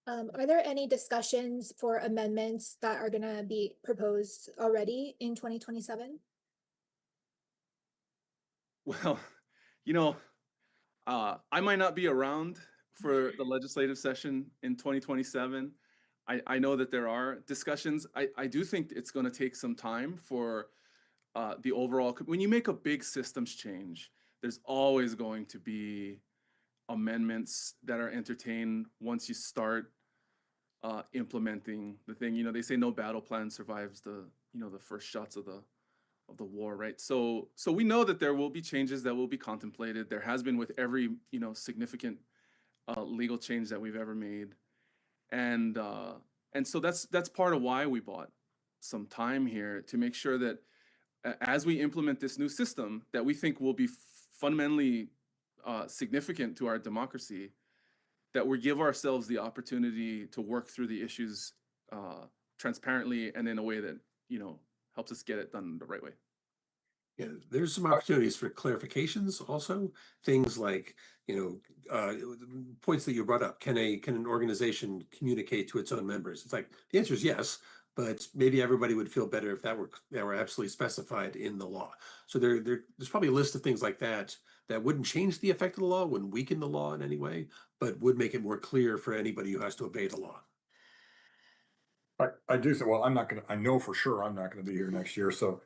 Are there any discussions for amendments that are going to be proposed already in 2027? Well, I might not be around for the legislative session in 2027. I know that there are discussions. I do think it's going to take some time for the overall, when you make a big systems change, there's always going to be amendments that are entertained once you start implementing the thing. They say no battle plan survives the first shots of the war, right? So we know that there will be changes that will be contemplated. There has been with every significant legal change that we've ever made, and so that's part of why we bought some time here, to make sure that as we implement this new system that we think will be fundamentally significant to our democracy, that we give ourselves the opportunity to work through the issues transparently and in a way that helps us get it done the right way. Yeah, there's some opportunities for clarifications also. Things like, points that you brought up. Can an organization communicate to its own members? It's like, the answer is yes, but maybe everybody would feel better if that were absolutely specified in the law. So there's probably a list of things like that wouldn't change the effect of the law, wouldn't weaken the law in any way, but would make it more clear for anybody who has to obey the law. I do think, well, I know for sure I'm not gonna be here next year, so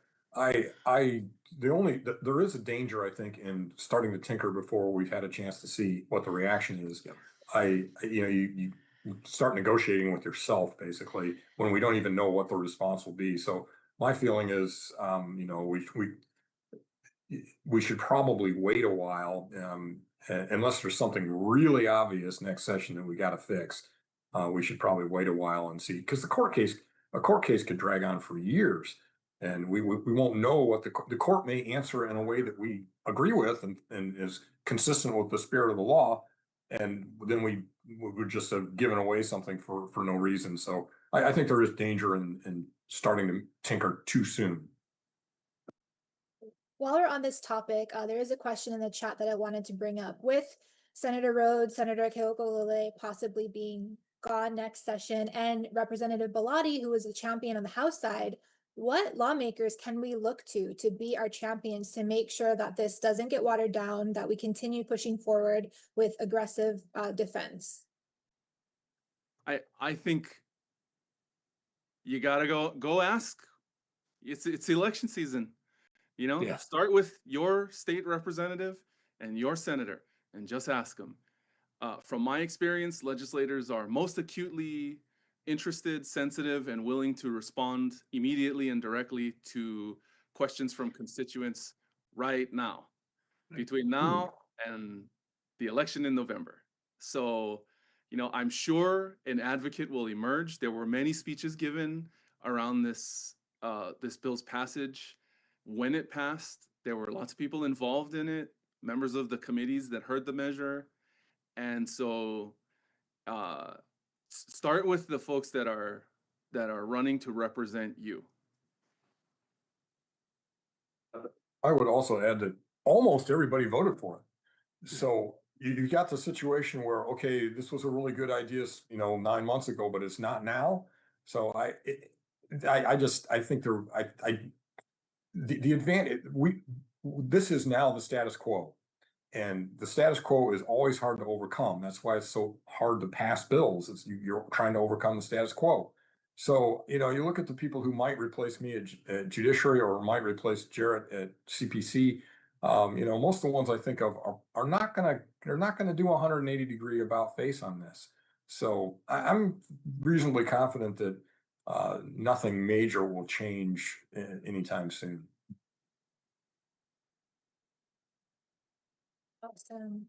there is a danger, I think, in starting to tinker before we've had a chance to see what the reaction is. Yeah. You start negotiating with yourself basically when we don't even know what the response will be. So my feeling is, we should probably wait a while, unless there's something really obvious next session that we got to fix. We should probably wait a while and see, because a court case could drag on for years, and we won't know what the court may answer in a way that we agree with and is consistent with the spirit of the law, and then we would just have given away something for no reason. So I think there is danger in starting to tinker too soon. While we're on this topic, there is a question in the chat that I wanted to bring up. With Senator Rhodes, Senator Keokolole possibly being gone next session, and Representative Bellotti, who was the champion on the House side, what lawmakers can we look to be our champions to make sure that this doesn't get watered down, that we continue pushing forward with aggressive defense? I think you gotta go ask. It's election season. You know, Yeah. start with your state representative and your senator and just ask them. From my experience, legislators are most acutely interested, sensitive, and willing to respond immediately and directly to questions from constituents right now, between now and the election in November. So, you know, I'm sure an advocate will emerge. There were many speeches given around this bill's passage. When it passed, there were lots of people involved in it, members of the committees that heard the measure. And so start with the folks that are running to represent you. I would also add that almost everybody voted for it. So you got the situation where, okay, this was a really good idea, 9 months ago, but it's not now. So I think the advantage, this is now the status quo. And the status quo is always hard to overcome. That's why it's so hard to pass bills. You're trying to overcome the status quo. So, you look at the people who might replace me at Judiciary or might replace Jarrett at CPC. Most of the ones I think of are not gonna do a 180-degree about face on this. So I'm reasonably confident that nothing major will change anytime soon. Awesome.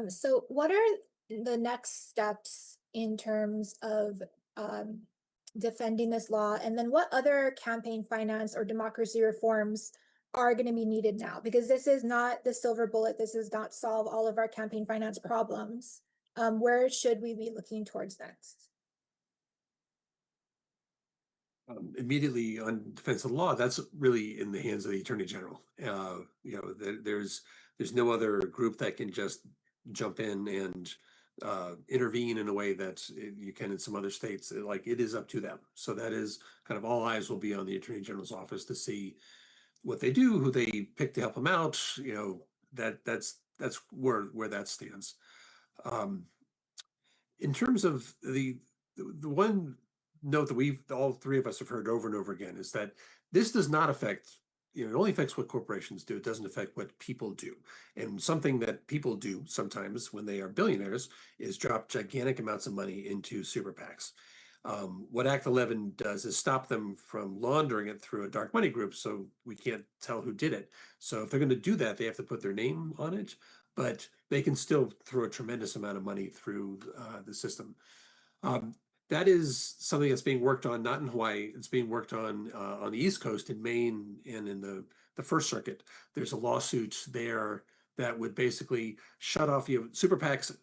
So what are the next steps in terms of defending this law? And then what other campaign finance or democracy reforms are going to be needed now? Because this is not the silver bullet. This does not solve all of our campaign finance problems. Where should we be looking towards next? Immediately on defense of the law, that's really in the hands of the Attorney General. There's no other group that can just jump in and intervene in a way that you can in some other states. Like, it is up to them. So that is kind of, all eyes will be on the Attorney General's office to see what they do, who they pick to help them out. That's where that stands. In terms of the one note that all three of us have heard over and over again is that this does not affect, it only affects what corporations do. It doesn't affect what people do. And something that people do sometimes when they are billionaires is drop gigantic amounts of money into super PACs. What Act 11 does is stop them from laundering it through a dark money group, so we can't tell who did it. So if they're going to do that, they have to put their name on it, but they can still throw a tremendous amount of money through the system. That is something that's being worked on, not in Hawaii. It's being worked on the East Coast, in Maine, and in the First Circuit. There's a lawsuit there that would basically shut off super PACs.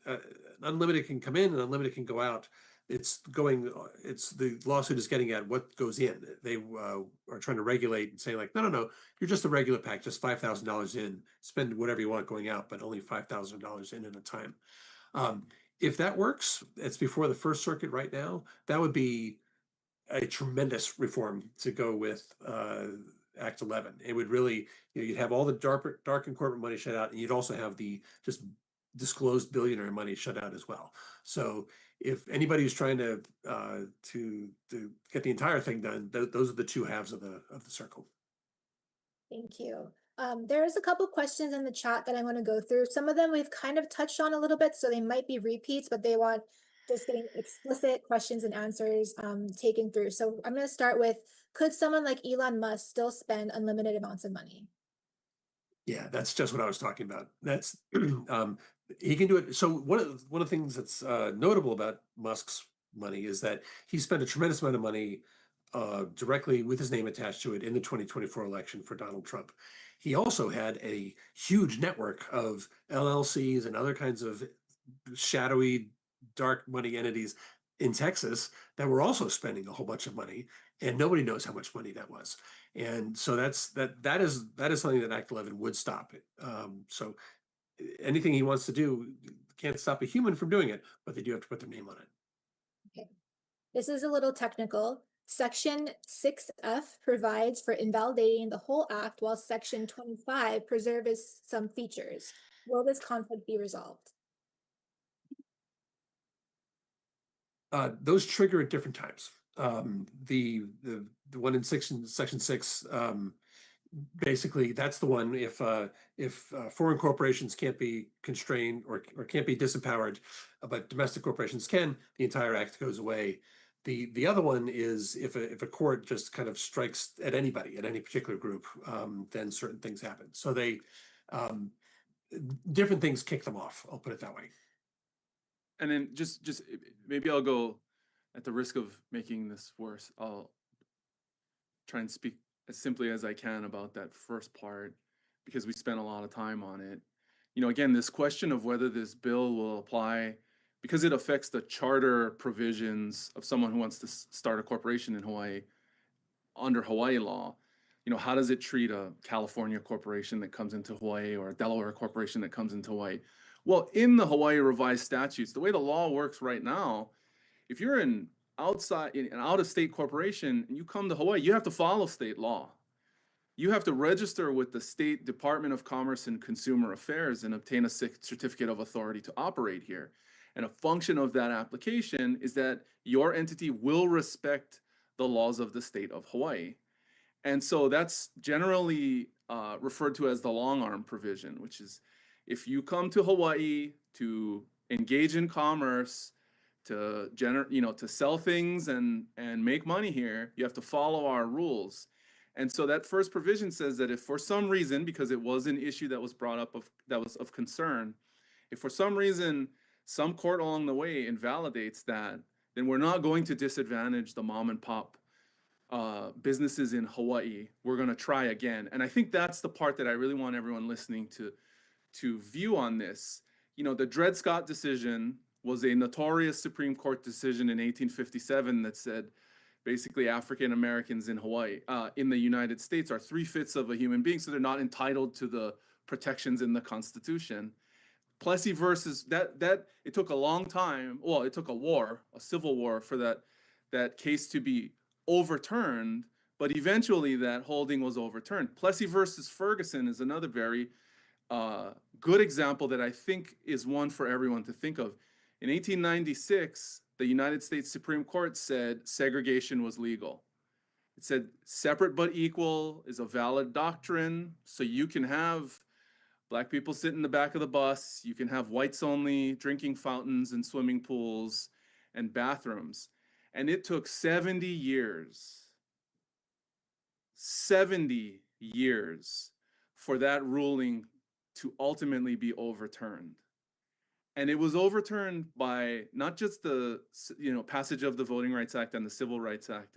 Unlimited can come in and unlimited can go out. The lawsuit is getting at what goes in. They are trying to regulate and saying, like, no, you're just a regular PAC, just $5,000 in, spend whatever you want going out, but only $5,000 in at a time. If that works, it's before the First Circuit right now. That would be a tremendous reform to go with Act 11. It would really, you'd have all the dark and corporate money shut out, and you'd also have the just disclosed billionaire money shut out as well. So if anybody who's trying to get the entire thing done, those are the two halves of the circle. Thank you. There's a couple questions in the chat that I want to go through. Some of them we've kind of touched on a little bit, so they might be repeats, but they want just getting explicit questions and answers taken through. So I'm going to start with, could someone like Elon Musk still spend unlimited amounts of money? Yeah, that's just what I was talking about. That's he can do it. So one of the things that's notable about Musk's money is that he spent a tremendous amount of money directly with his name attached to it in the 2024 election for Donald Trump. He also had a huge network of LLCs and other kinds of shadowy dark money entities in Texas that were also spending a whole bunch of money, and nobody knows how much money that was. And so that is something that Act 11 would stop it. So anything he wants to do can't stop a human from doing it, but they do have to put their name on it. Okay. This is a little technical. Section 6F provides for invalidating the whole act, while Section 25 preserves some features. Will this conflict be resolved? Those trigger at different times. The one in section 6, basically that's the one if foreign corporations can't be constrained or can't be disempowered, but domestic corporations can, the entire act goes away. The other one is if a court just kind of strikes at anybody, at any particular group, then certain things happen. So they different things kick them off. I'll put it that way. And then just maybe I'll go, at the risk of making this worse, I'll try and speak as simply as I can about that first part, because we spent a lot of time on it. You know, again, this question of whether this bill will apply, because it affects the charter provisions of someone who wants to start a corporation in Hawaii under Hawaii law. You know, how does it treat a California corporation that comes into Hawaii or a Delaware corporation that comes into Hawaii? Well, in the Hawaii revised statutes, the way the law works right now, if you're an out-of-state corporation and you come to Hawaii, you have to follow state law. You have to register with the State Department of Commerce and Consumer Affairs and obtain a certificate of authority to operate here. And a function of that application is that your entity will respect the laws of the state of Hawaii. And so that's generally referred to as the long arm provision, which is if you come to Hawaii to engage in commerce, to to sell things and make money here, you have to follow our rules. And so that first provision says that if for some reason, because it was an issue that was brought up that was of concern, if for some reason some court along the way invalidates that, then we're not going to disadvantage the mom and pop businesses in Hawaii. We're going to try again. And I think that's the part that I really want everyone listening to view on this. You know, the Dred Scott decision was a notorious Supreme Court decision in 1857 that said basically African Americans in Hawaii, in the United States, are 3/5 of a human being, so they're not entitled to the protections in the Constitution. Plessy versus that it took a long time. Well, it took a civil war for that case to be overturned, but eventually that holding was overturned. Plessy versus Ferguson is another very good example that I think is one for everyone to think of. In 1896, the United States Supreme Court said segregation was legal. It said separate but equal is a valid doctrine, so you can have Black people sit in the back of the bus, you can have whites only drinking fountains and swimming pools and bathrooms. And it took 70 years for that ruling to ultimately be overturned. And it was overturned by not just the passage of the Voting Rights Act and the Civil Rights Act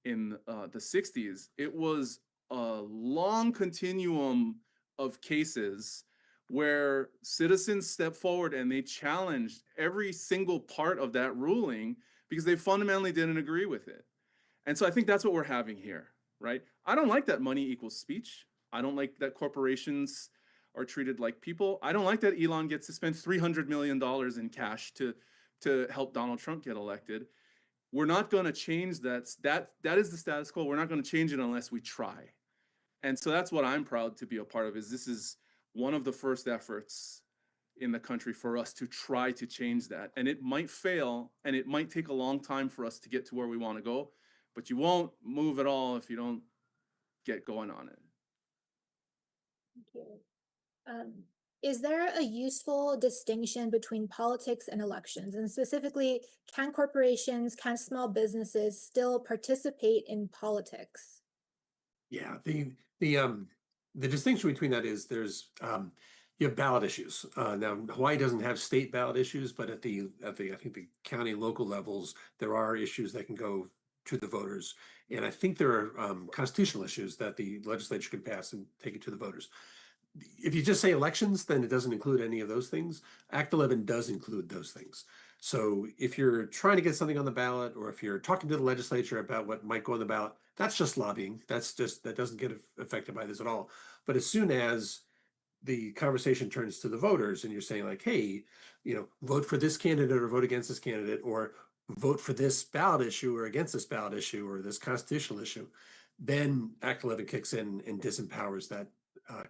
in the 60s. It was a long continuum of cases where citizens stepped forward and they challenged every single part of that ruling because they fundamentally didn't agree with it. And so I think that's what we're having here, right? I don't like that money equals speech. I don't like that corporations are treated like people. I don't like that Elon gets to spend $300 million in cash to help Donald Trump get elected. We're not going to change that. That is the status quo. We're not going to change it unless we try. And so that's what I'm proud to be a part of, is this is one of the first efforts in the country for us to try to change that. And it might fail, and it might take a long time for us to get to where we want to go, but you won't move at all if you don't get going on it. Thank you. Is there a useful distinction between politics and elections? And specifically, can small businesses still participate in politics? Yeah, the distinction between that is there's you have ballot issues. Now Hawaii doesn't have state ballot issues, but at the I think the county and local levels there are issues that can go to the voters, and I think there are constitutional issues that the legislature can pass and take it to the voters. If you just say elections, then it doesn't include any of those things. Act 11 does include those things. So if you're trying to get something on the ballot, or if you're talking to the legislature about what might go on the ballot, that's just lobbying. That doesn't get affected by this at all. But as soon as the conversation turns to the voters and you're saying like, hey, vote for this candidate or vote against this candidate, or vote for this ballot issue or against this ballot issue or this constitutional issue, then Act 11 kicks in and disempowers that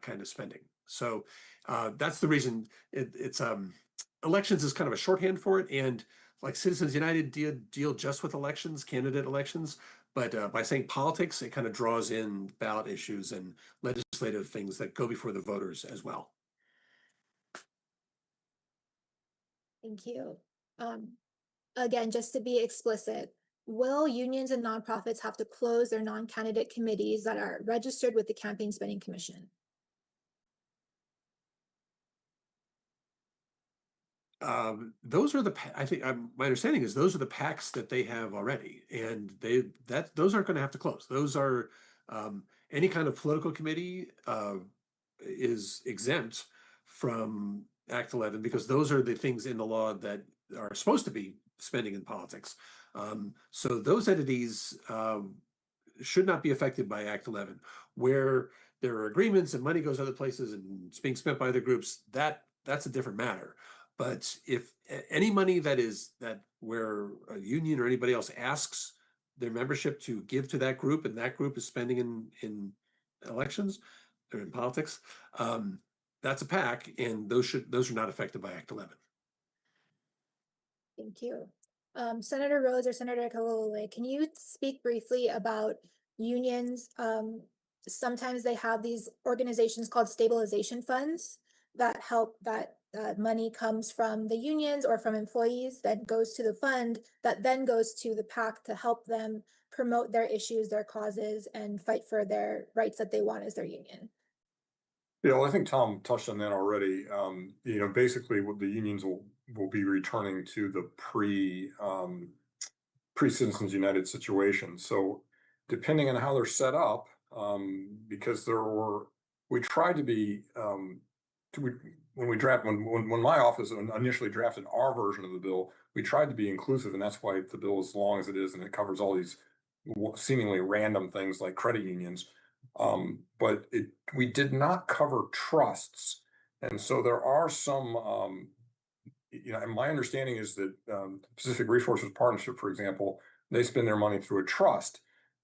kind of spending. So that's the reason it's elections is kind of a shorthand for it. And like Citizens United deal just with elections, candidate elections. But by saying politics, it kind of draws in ballot issues and legislative things that go before the voters as well. Thank you. Again, just to be explicit, will unions and nonprofits have to close their non-candidate committees that are registered with the Campaign Spending Commission? Those are I think my understanding is those are the PACs that they have already, and those aren't going to have to close. Those are any kind of political committee is exempt from Act 11 because those are the things in the law that are supposed to be spending in politics. So those entities should not be affected by Act 11. Where there are agreements and money goes other places and it's being spent by other groups, that's a different matter. But if any money that where a union or anybody else asks their membership to give to that group and that group is spending in elections or in politics, that's a PAC, and those are not affected by Act 11. Thank you. Senator Rhodes or Senator Kalole, can you speak briefly about unions? Sometimes they have these organizations called stabilization funds that help that money comes from the unions or from employees that goes to the fund that then goes to the PAC to help them promote their issues, their causes, and fight for their rights that they want as their union. I think Tom touched on that already. Basically what the unions will be returning to the pre-Citizens United situation. So depending on how they're set up, because we tried to be, when my office initially drafted our version of the bill, we tried to be inclusive, and that's why the bill is as long as it is, and it covers all these seemingly random things like credit unions. But we did not cover trusts, and so there are some. And my understanding is that Pacific Resources Partnership, for example, they spend their money through a trust.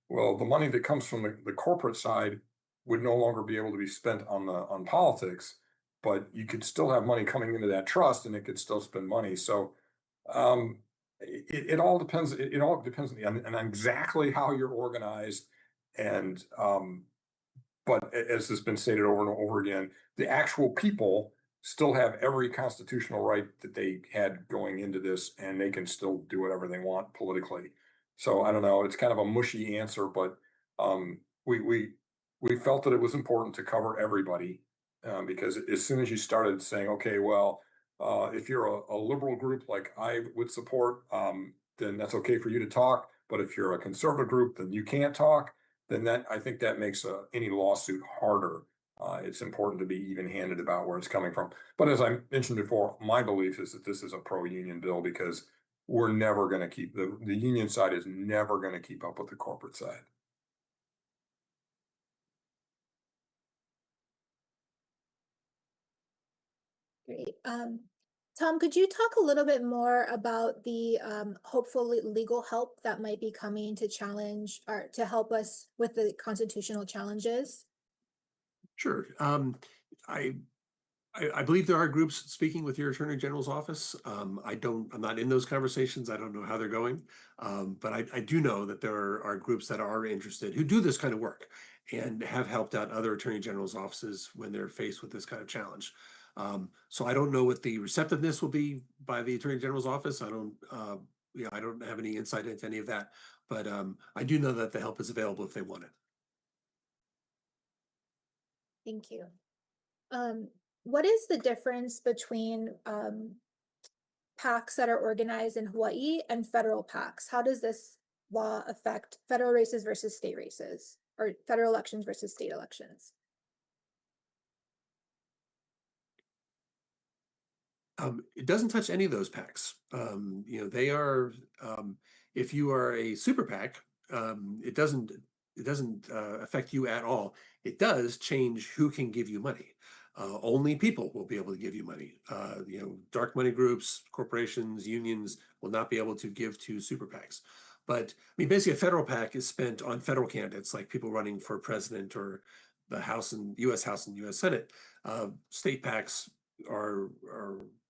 Well, the money that comes from the corporate side would no longer be able to be spent on politics, but you could still have money coming into that trust and it could still spend money. So it all depends. It all depends on exactly how you're organized. And but as has been stated over and over again, the actual people still have every constitutional right that they had going into this, and they can still do whatever they want politically. So I don't know. It's kind of a mushy answer, but we felt that it was important to cover everybody. Because as soon as you started saying, okay, well, if you're a liberal group like I would support, then that's okay for you to talk. But if you're a conservative group, then you can't talk. Then I think that makes any lawsuit harder. It's important to be even-handed about where it's coming from. But as I mentioned before, my belief is that this is a pro-union bill because we're never going to keep the union side is never going to keep up with the corporate side. Great. Tom, could you talk a little bit more about the hopeful legal help that might be coming to challenge or to help us with the constitutional challenges? Sure. I believe there are groups speaking with your Attorney General's office. I'm not in those conversations. I don't know how they're going. But I do know that there are groups that are interested who do this kind of work and have helped out other Attorney General's offices when they're faced with this kind of challenge. So I don't know what the receptiveness will be by the Attorney General's office. I don't have any insight into any of that, but I do know that the help is available if they want it. Thank you. What is the difference between PACs that are organized in Hawaii and federal PACs? How does this law affect federal races versus state races, or federal elections versus state elections? It doesn't touch any of those PACs. They are, if you are a super PAC, it doesn't affect you at all. It does change who can give you money. only people will be able to give you money. Dark money groups, corporations, unions will not be able to give to super PACs. But I mean, basically, a federal PAC is spent on federal candidates, like people running for president or the House and U.S. House and U.S. Senate. State PACs are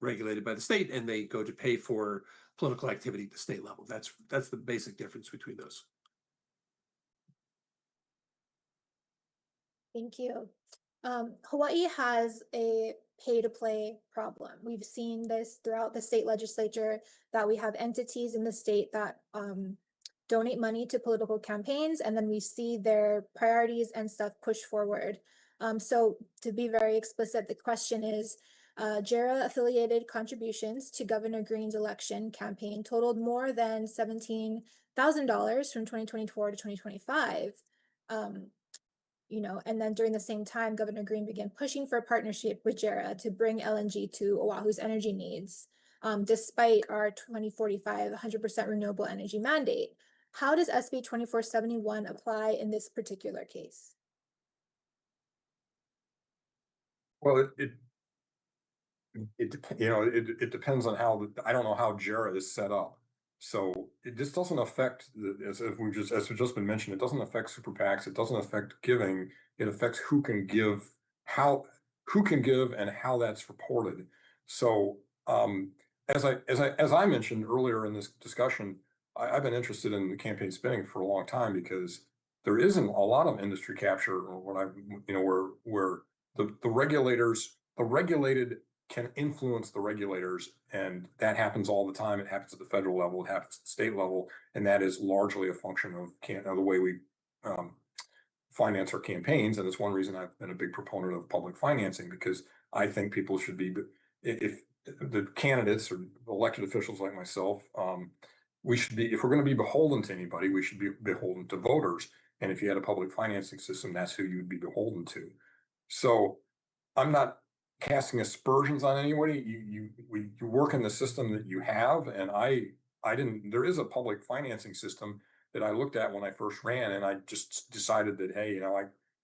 regulated by the state, and they go to pay for political activity at the state level. That's the basic difference between those. Thank you. Hawaii has a pay to play problem. We've seen this throughout the state legislature, that we have entities in the state that donate money to political campaigns, and then we see their priorities and stuff pushed forward. So to be very explicit, the question is, JERA affiliated contributions to Governor Green's election campaign totaled more than $17,000 from 2024 to 2025. And then during the same time, Governor Green began pushing for a partnership with JERA to bring LNG to Oahu's energy needs, despite our 2045 100% renewable energy mandate. How does SB 2471 apply in this particular case? Well, it depends on how I don't know how JERA is set up. So this doesn't affect as we've just been mentioned, it doesn't affect super PACs, it doesn't affect giving, it affects who can give, and how that's reported. So as I mentioned earlier in this discussion, I've been interested in the campaign spending for a long time, because there isn't a lot of industry capture, or where the regulated can influence the regulators, and that happens all the time. It happens at the federal level, it happens at the state level, and that is largely a function of the way we finance our campaigns. And it's one reason I've been a big proponent of public financing, because I think people should be, if the candidates or elected officials like myself, we should be, if we're going to be beholden to anybody, we should be beholden to voters. And if you had a public financing system, that's who you would be beholden to. So I'm not casting aspersions on anybody. You work in the system that you have, and there is a public financing system that I looked at when I first ran, and I just decided that, hey,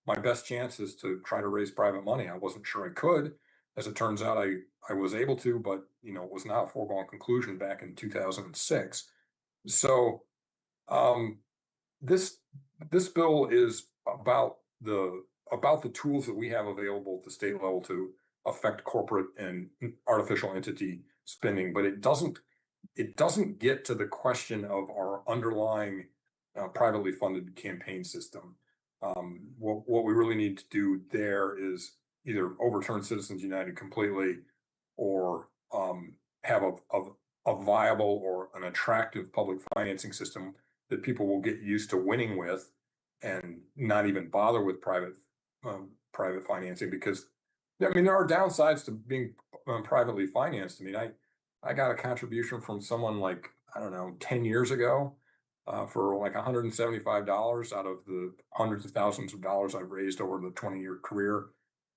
my best chance is to try to raise private money. I wasn't sure I could. As it turns out, I was able to, but it was not a foregone conclusion back in 2006. So this bill is about the tools that we have available at the state level to affect corporate and artificial entity spending, but it doesn't get to the question of our underlying privately funded campaign system. What we really need to do there is either overturn Citizens United completely, or have a viable or an attractive public financing system that people will get used to winning with, and not even bother with private financing. Because there are downsides to being privately financed. I got a contribution from someone, like, I don't know, 10 years ago for like $175 out of the hundreds of thousands of dollars I've raised over the 20-year career.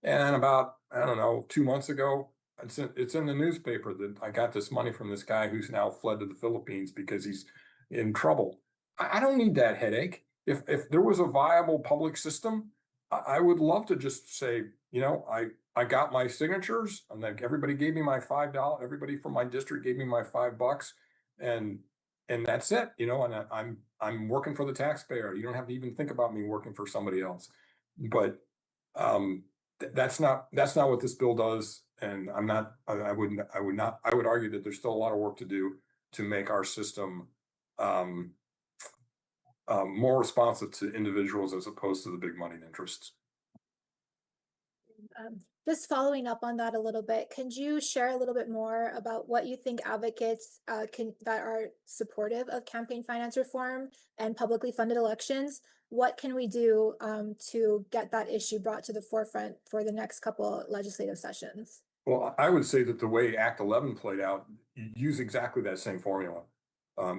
And about, I don't know, 2 months ago, it's in the newspaper that I got this money from this guy who's now fled to the Philippines because he's in trouble. I don't need that headache. If there was a viable public system, I would love to just say, I got my signatures, and like everybody gave me my $5. Everybody from my district gave me my $5, and that's it. And I'm working for the taxpayer. You don't have to even think about me working for somebody else. But that's not what this bill does. And I would argue that there's still a lot of work to do to make our system more responsive to individuals as opposed to the big money interests. Just following up on that a little bit, could you share a little bit more about what you think advocates that are supportive of campaign finance reform and publicly funded elections, what can we do to get that issue brought to the forefront for the next couple legislative sessions? Well, I would say that the way Act 11 played out, you use exactly that same formula.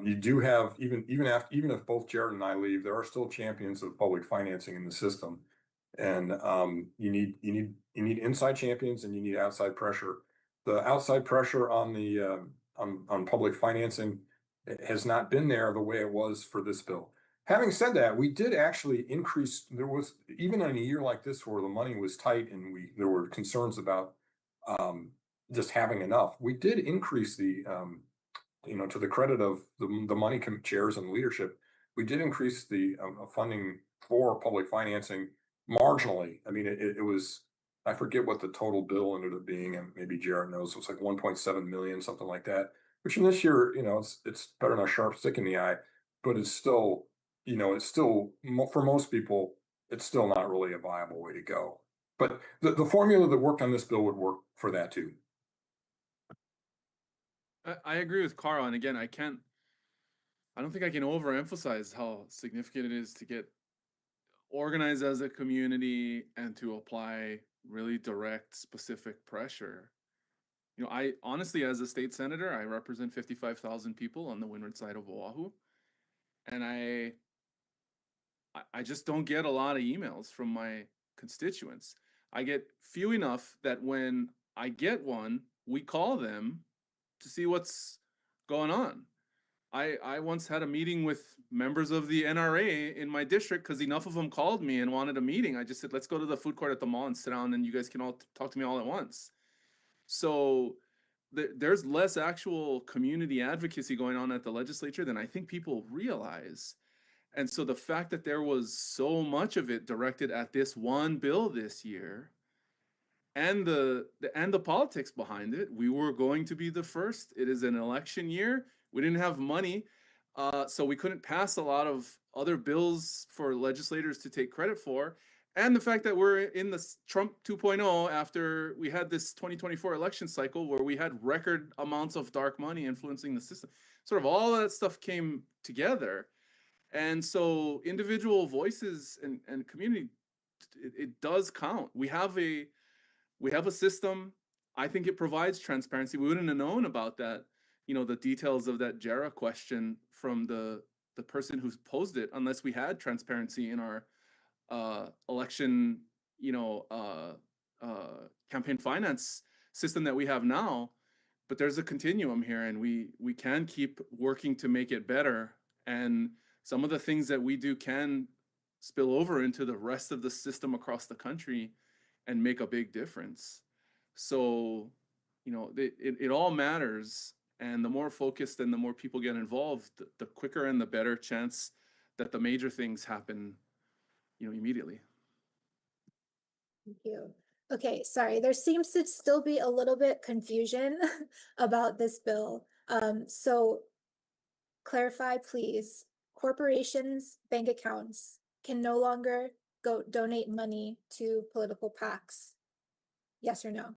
You do have, even if both Jared and I leave, there are still champions of public financing in the system. And you need inside champions, and you need outside pressure. The outside pressure on the on public financing has not been there the way it was for this bill. Having said that, we did actually increase, there was, even in a year like this where the money was tight and there were concerns about just having enough, we did increase to the credit of the money chairs and leadership, we did increase the funding for public financing marginally. I mean, it was, I forget what the total bill ended up being, and maybe Jared knows, it was like 1.7 million, something like that. Which in this year, it's better than a sharp stick in the eye, but it's still, for most people, it's still not really a viable way to go. But the formula that worked on this bill would work for that too. I agree with Carl, and again, I don't think I can overemphasize how significant it is to get organized as a community and to apply really direct, specific pressure. I honestly, as a state senator, I represent 55,000 people on the windward side of Oahu, and I just don't get a lot of emails from my constituents. I get few enough that when I get one, we call them to see what's going on. I once had a meeting with members of the NRA in my district because enough of them called me and wanted a meeting. I just said, let's go to the food court at the mall and sit down and you guys can all talk to me all at once. So there's less actual community advocacy going on at the legislature than I think people realize. And so the fact that there was so much of it directed at this one bill this year, and the politics behind it, we were going to be the first. It is an election year. We didn't have money, so we couldn't pass a lot of other bills for legislators to take credit for. And the fact that we're in the Trump 2.0 after we had this 2024 election cycle where we had record amounts of dark money influencing the system. Sort of all that stuff came together. And so individual voices and community, it does count. We have a system. I think it provides transparency. We wouldn't have known about that, the details of that JERA question from the person who posed it unless we had transparency in our election, campaign finance system that we have now. But there's a continuum here, and we can keep working to make it better. And some of the things that we do can spill over into the rest of the system across the country and make a big difference. So, it all matters. And the more focused and the more people get involved, the quicker and the better chance that the major things happen, immediately. Thank you. Okay, sorry, there seems to still be a little bit confusion about this bill. So clarify, please. Corporations' bank accounts can no longer go donate money to political PACs. Yes or no?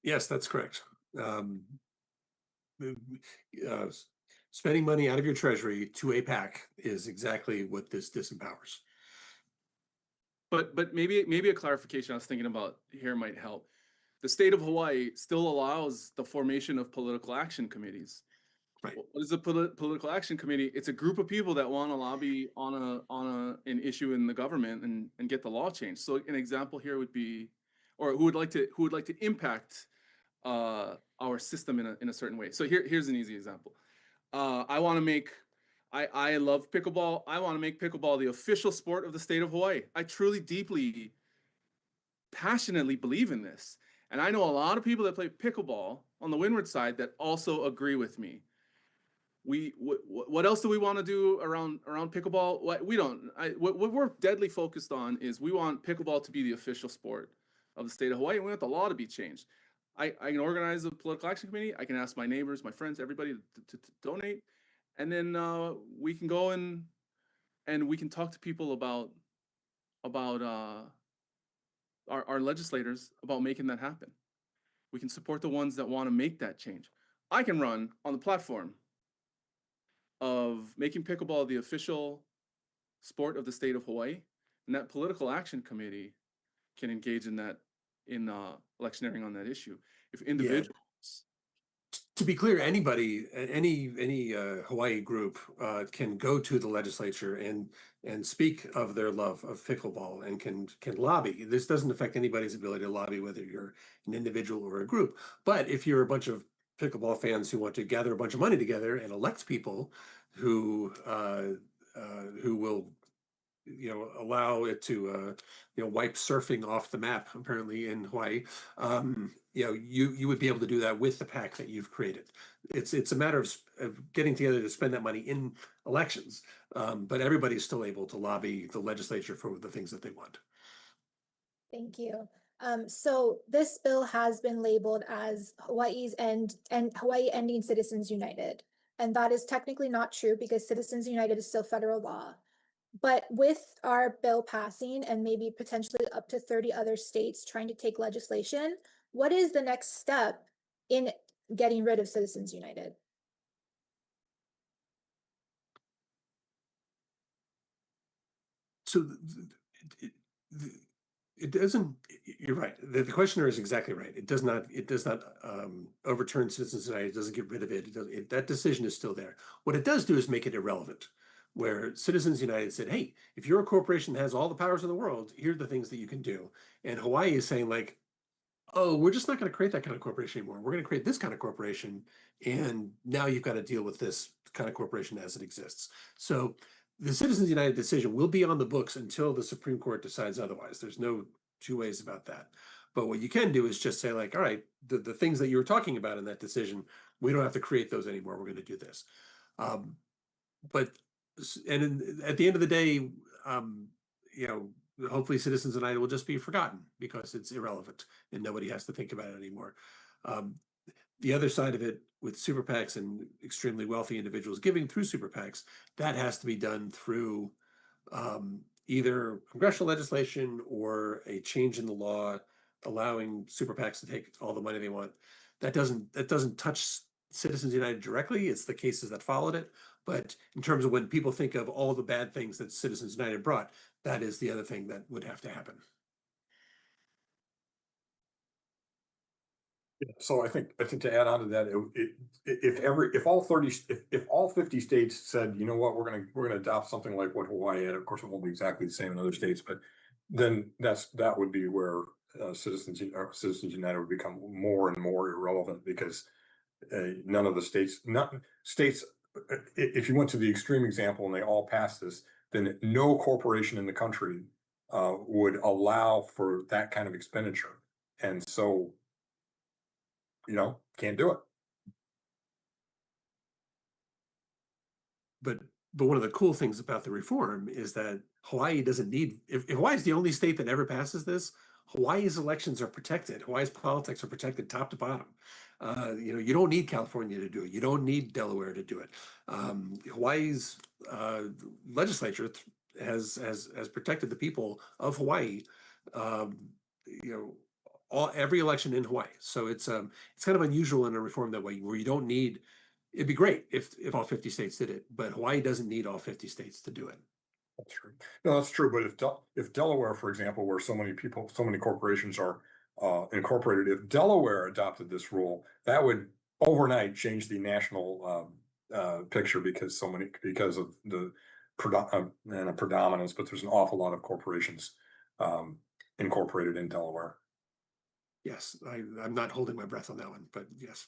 Yes, that's correct. Spending money out of your treasury to a PAC is exactly what this disempowers. But maybe a clarification I was thinking about here might help. The state of Hawaii still allows the formation of political action committees. Right. What is a political action committee? It's a group of people that want to lobby on an issue in the government and get the law changed. So an example here would be, or who would like to impact our system in a certain way. So here's an easy example. I love pickleball. I want to make pickleball the official sport of the state of Hawaii. I truly, deeply, passionately believe in this. And I know a lot of people that play pickleball on the windward side that also agree with me. What else do we want to do around pickleball? What we're deadly focused on is we want pickleball to be the official sport of the state of Hawaii. And we want the law to be changed. I can organize a political action committee. I can ask my neighbors, my friends, everybody to donate. And then we can go and we can talk to people about our legislators about making that happen. We can support the ones that want to make that change. I can run on the platform of making pickleball the official sport of the state of Hawaii, and that political action committee can engage in that electioneering on that issue. If individuals, to be clear, anybody, any Hawaii group can go to the legislature and speak of their love of pickleball and can lobby. This doesn't affect anybody's ability to lobby, whether you're an individual or a group. But if you're a bunch of pickleball fans who want to gather a bunch of money together and elect people who will, allow it to, wipe surfing off the map, apparently in Hawaii. You would be able to do that with the PAC that you've created. It's a matter of getting together to spend that money in elections, but everybody's still able to lobby the legislature for the things that they want. Thank you. So this bill has been labeled as Hawaii's and Hawaii ending Citizens United. And that is technically not true because Citizens United is still federal law. But with our bill passing and maybe potentially up to 30 other states trying to take legislation, what is the next step in getting rid of Citizens United? So it doesn't, you're right. The questioner is exactly right. It does not overturn Citizens United. It doesn't get rid of it. That decision is still there. What it does do is make it irrelevant, where Citizens United said, hey, if you're a corporation that has all the powers in the world, here are the things that you can do. And Hawaii is saying like, oh, we're just not going to create that kind of corporation anymore. We're going to create this kind of corporation. And now you've got to deal with this kind of corporation as it exists. So the Citizens United decision will be on the books until the Supreme Court decides otherwise. There's no two ways about that. But what you can do is just say like, all right, the things that you were talking about in that decision, we don't have to create those anymore. We're going to do this. At the end of the day, hopefully Citizens United will just be forgotten because it's irrelevant and nobody has to think about it anymore. The other side of it with super PACs and extremely wealthy individuals giving through super PACs, that has to be done through either congressional legislation or a change in the law allowing super PACs to take all the money they want. That doesn't touch Citizens United directly. It's the cases that followed it. But in terms of when people think of all the bad things that Citizens United brought, that is the other thing that would have to happen. So I think to add on to that, if all 50 states said, you know what, we're gonna adopt something like what Hawaii had, of course it won't be exactly the same in other states, but then that would be where Citizens United would become more and more irrelevant because none of the states, if you went to the extreme example and they all passed this, then no corporation in the country would allow for that kind of expenditure, and so can't do it. But one of the cool things about the reform is that Hawaii doesn't need, if Hawaii is the only state that ever passes this, Hawaii's elections are protected. Hawaii's politics are protected top to bottom. You don't need California to do it. You don't need Delaware to do it. Hawaii's legislature has protected the people of Hawaii. Every election in Hawaii. So it's kind of unusual in a reform that way, where you don't need. It'd be great if all 50 states did it, but Hawaii doesn't need all 50 states to do it. That's true. No, that's true. But if Delaware, for example, where so many corporations are incorporated, if Delaware adopted this rule, that would overnight change the national picture because of the predominance. But there's an awful lot of corporations incorporated in Delaware. Yes, I'm not holding my breath on that one, but yes.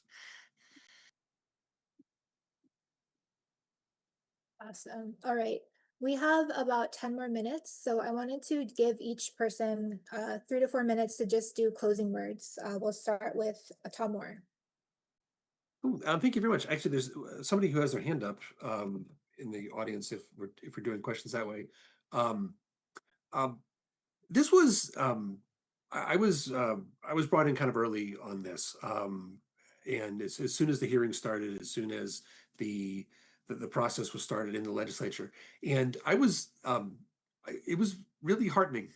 Awesome. All right. We have about 10 more minutes, so I wanted to give each person 3 to 4 minutes to just do closing words. We'll start with Tom Moore. Thank you very much. Actually, there's somebody who has their hand up in the audience if we're doing questions that way. This was I was brought in kind of early on this, and as soon as the hearing started, as soon as the process was started in the legislature, and I was it was really heartening.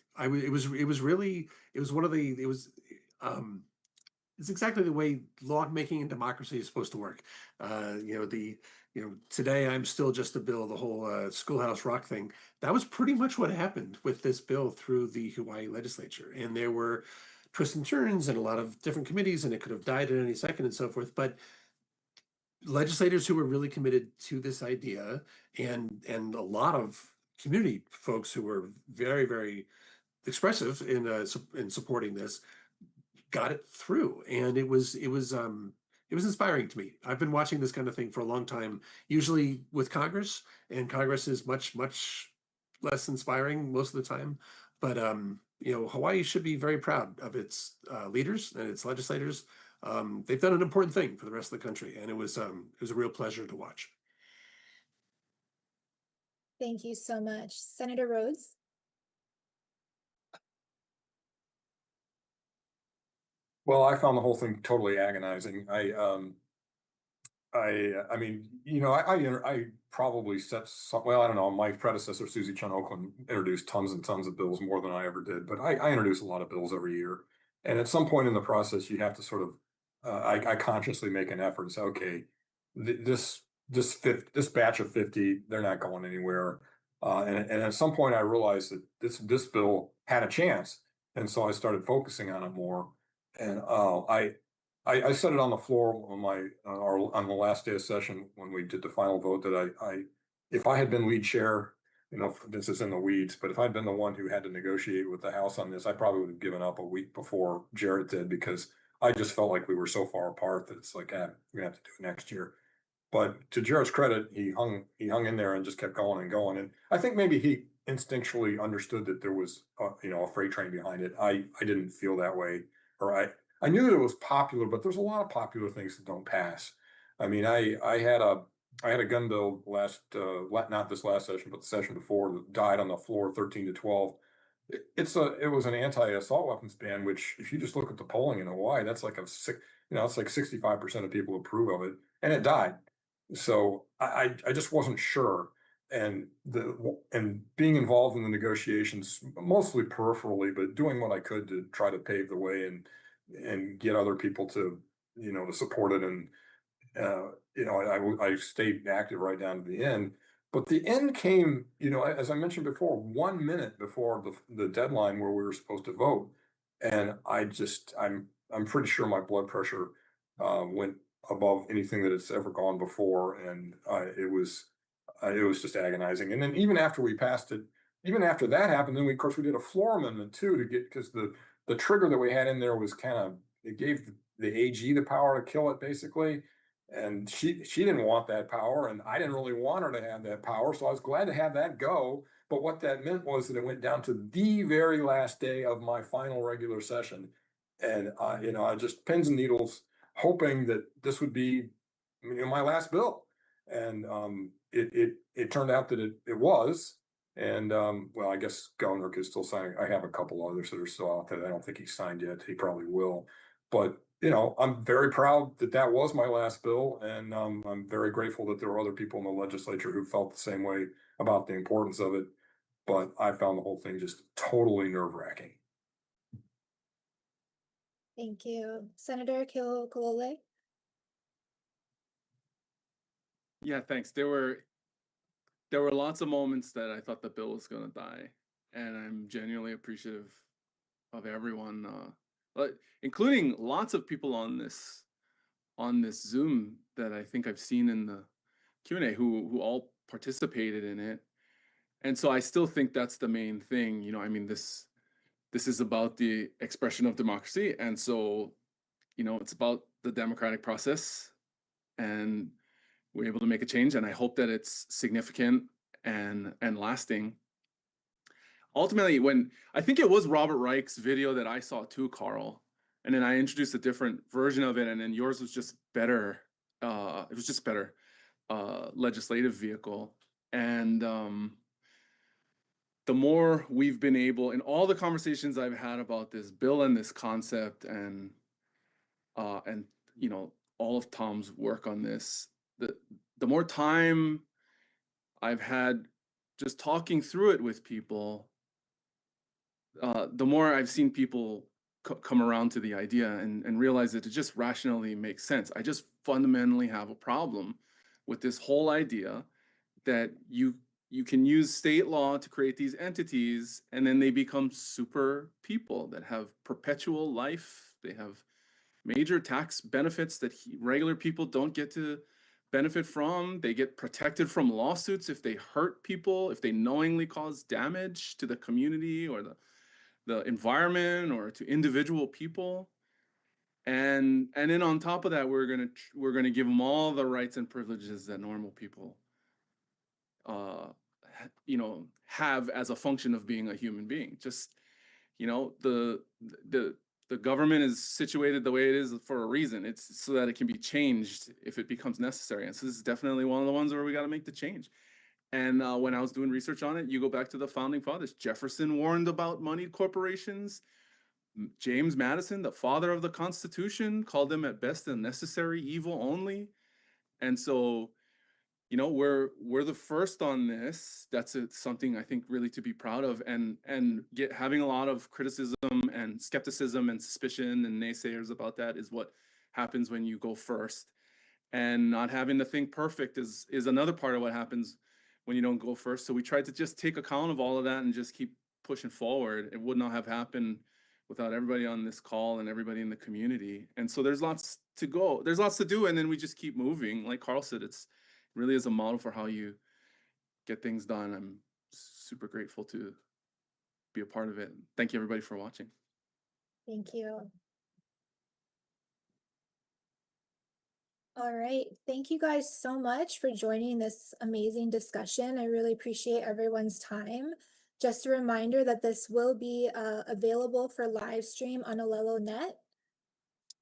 It's exactly the way lawmaking and democracy is supposed to work. Today I'm still just a bill, the whole Schoolhouse Rock thing. That was pretty much what happened with this bill through the Hawaii legislature. And there were twists and turns and a lot of different committees, and it could have died at any second and so forth. But legislators who were really committed to this idea, and a lot of community folks who were very, very expressive in supporting this, got it through. And it was it was inspiring to me. I've been watching this kind of thing for a long time, usually with Congress, and Congress is much, much less inspiring most of the time. But Hawaii should be very proud of its leaders and its legislators. They've done an important thing for the rest of the country, and it was a real pleasure to watch. Thank you so much. Senator Rhodes? Well, I found the whole thing totally agonizing. I mean, I probably set some, well, I don't know, my predecessor, Susie Chun Oakland, introduced tons and tons of bills, more than I ever did, but I introduce a lot of bills every year. And at some point in the process, you have to sort of, I consciously make an effort and say, okay, this batch of 50, they're not going anywhere. And at some point I realized that this bill had a chance. And so I started focusing on it more. And I said it on the floor on on the last day of session when we did the final vote that if I had been lead chair, this is in the weeds, but if I'd been the one who had to negotiate with the House on this, I probably would have given up a week before Jarrett did, because I just felt like we were so far apart that it's like, we're gonna have to do it next year. But to Jarrett's credit, he hung in there and just kept going and going. And I think maybe he instinctually understood that there was a freight train behind it. I didn't feel that way, or I knew that it was popular, but there's a lot of popular things that don't pass. I mean, I had a gun bill not this last session, but the session before, that died on the floor 13-12. It was an anti-assault weapons ban, which if you just look at the polling in Hawaii, that's like it's like 65% of people approve of it, and it died. So I just wasn't sure. And being involved in the negotiations, mostly peripherally, but doing what I could to try to pave the way and get other people to to support it. And I stayed active right down to the end. But the end came, as I mentioned before, 1 minute before the deadline where we were supposed to vote. And I'm pretty sure my blood pressure went above anything that it's ever gone before. And it was just agonizing. And then even after we passed it, even after that happened, then of course we did a floor amendment too, because the trigger that we had in there was it gave the AG the power to kill it, basically. And she didn't want that power, and I didn't really want her to have that power, so I was glad to have that go. But what that meant was that it went down to the very last day of my final regular session, and I just pins and needles, hoping that this would be my last bill. And it turned out that it was. And well, I guess Governor is still signing. I have a couple others that are still out there. I don't think he's signed yet. He probably will. But I'm very proud that that was my last bill, and I'm very grateful that there were other people in the legislature who felt the same way about the importance of it. But I found the whole thing just totally nerve-wracking. Thank you. Senator Keokalole? Yeah, thanks. There were lots of moments that I thought the bill was going to die, and I'm genuinely appreciative of everyone, including lots of people on this Zoom that I think I've seen in the Q&A who all participated in it. And so I still think that's the main thing. I mean, this is about the expression of democracy, and so it's about the democratic process, and we're able to make a change, and I hope that it's significant and lasting. Ultimately, when I think it was Robert Reich's video that I saw too, Carl, and then I introduced a different version of it, and then yours was just better. It was just better legislative vehicle. And the more we've been able, in all the conversations I've had about this bill and this concept, and all of Tom's work on this, the more time I've had just talking through it with people, the more I've seen people come around to the idea and realize that it just rationally makes sense. I just fundamentally have a problem with this whole idea that you can use state law to create these entities, and then they become super people that have perpetual life. They have major tax benefits that regular people don't get to benefit from. They get protected from lawsuits if they hurt people, if they knowingly cause damage to the community or the environment or to individual people. And then on top of that, we're gonna give them all the rights and privileges that normal people, have as a function of being a human being. Just, the government is situated the way it is for a reason. It's so that it can be changed if it becomes necessary. And so this is definitely one of the ones where we got to make the change. And when I was doing research on it, you go back to the founding fathers. Jefferson warned about moneyed corporations. James Madison, the father of the Constitution, called them at best a necessary evil only. And so, we're the first on this. That's something I think really to be proud of, and having a lot of criticism and skepticism and suspicion and naysayers about that is what happens when you go first. And not having the thing perfect is another part of what happens when you don't go first. So we tried to just take account of all of that and just keep pushing forward. It would not have happened without everybody on this call and everybody in the community. And so there's lots to go. There's lots to do. And then we just keep moving. Like Carl said, it's really is a model for how you get things done. I'm super grateful to be a part of it. Thank you everybody for watching. Thank you. All right. Thank you guys so much for joining this amazing discussion. I really appreciate everyone's time. Just a reminder that this will be available for live stream on Alelo.net.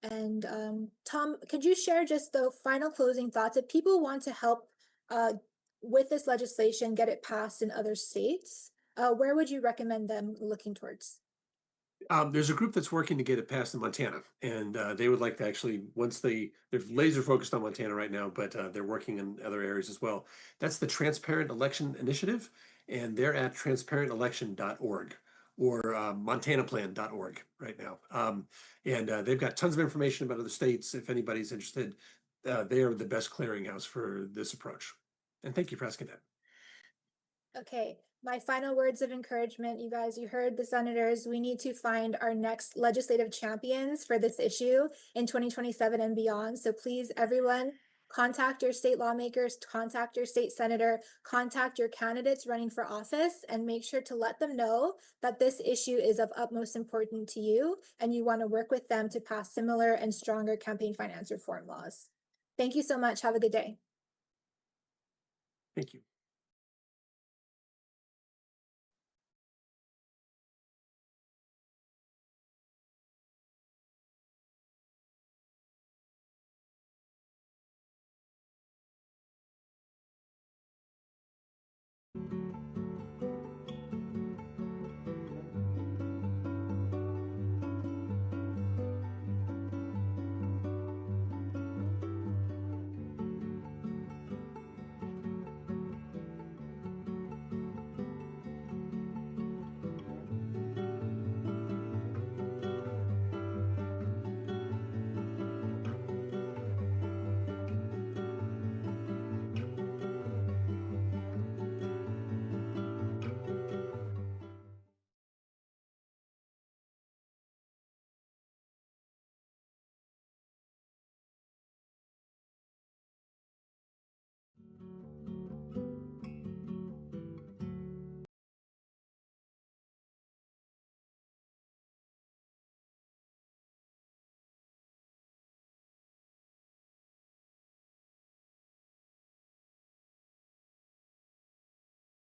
And Tom, could you share just the final closing thoughts? If people want to help with this legislation, get it passed in other states, where would you recommend them looking towards? There's a group that's working to get it passed in Montana, and they would like to actually, they're laser focused on Montana right now, but they're working in other areas as well. That's the Transparent Election Initiative, and they're at transparentelection.org or montanaplan.org right now. And they've got tons of information about other states. If anybody's interested, they are the best clearinghouse for this approach. And thank you for asking that. Okay, my final words of encouragement, you guys, you heard the senators. We need to find our next legislative champions for this issue in 2027 and beyond. So please, everyone, contact your state lawmakers, contact your state senator, contact your candidates running for office, and make sure to let them know that this issue is of utmost importance to you and you want to work with them to pass similar and stronger campaign finance reform laws. Thank you so much. Have a good day. Thank you.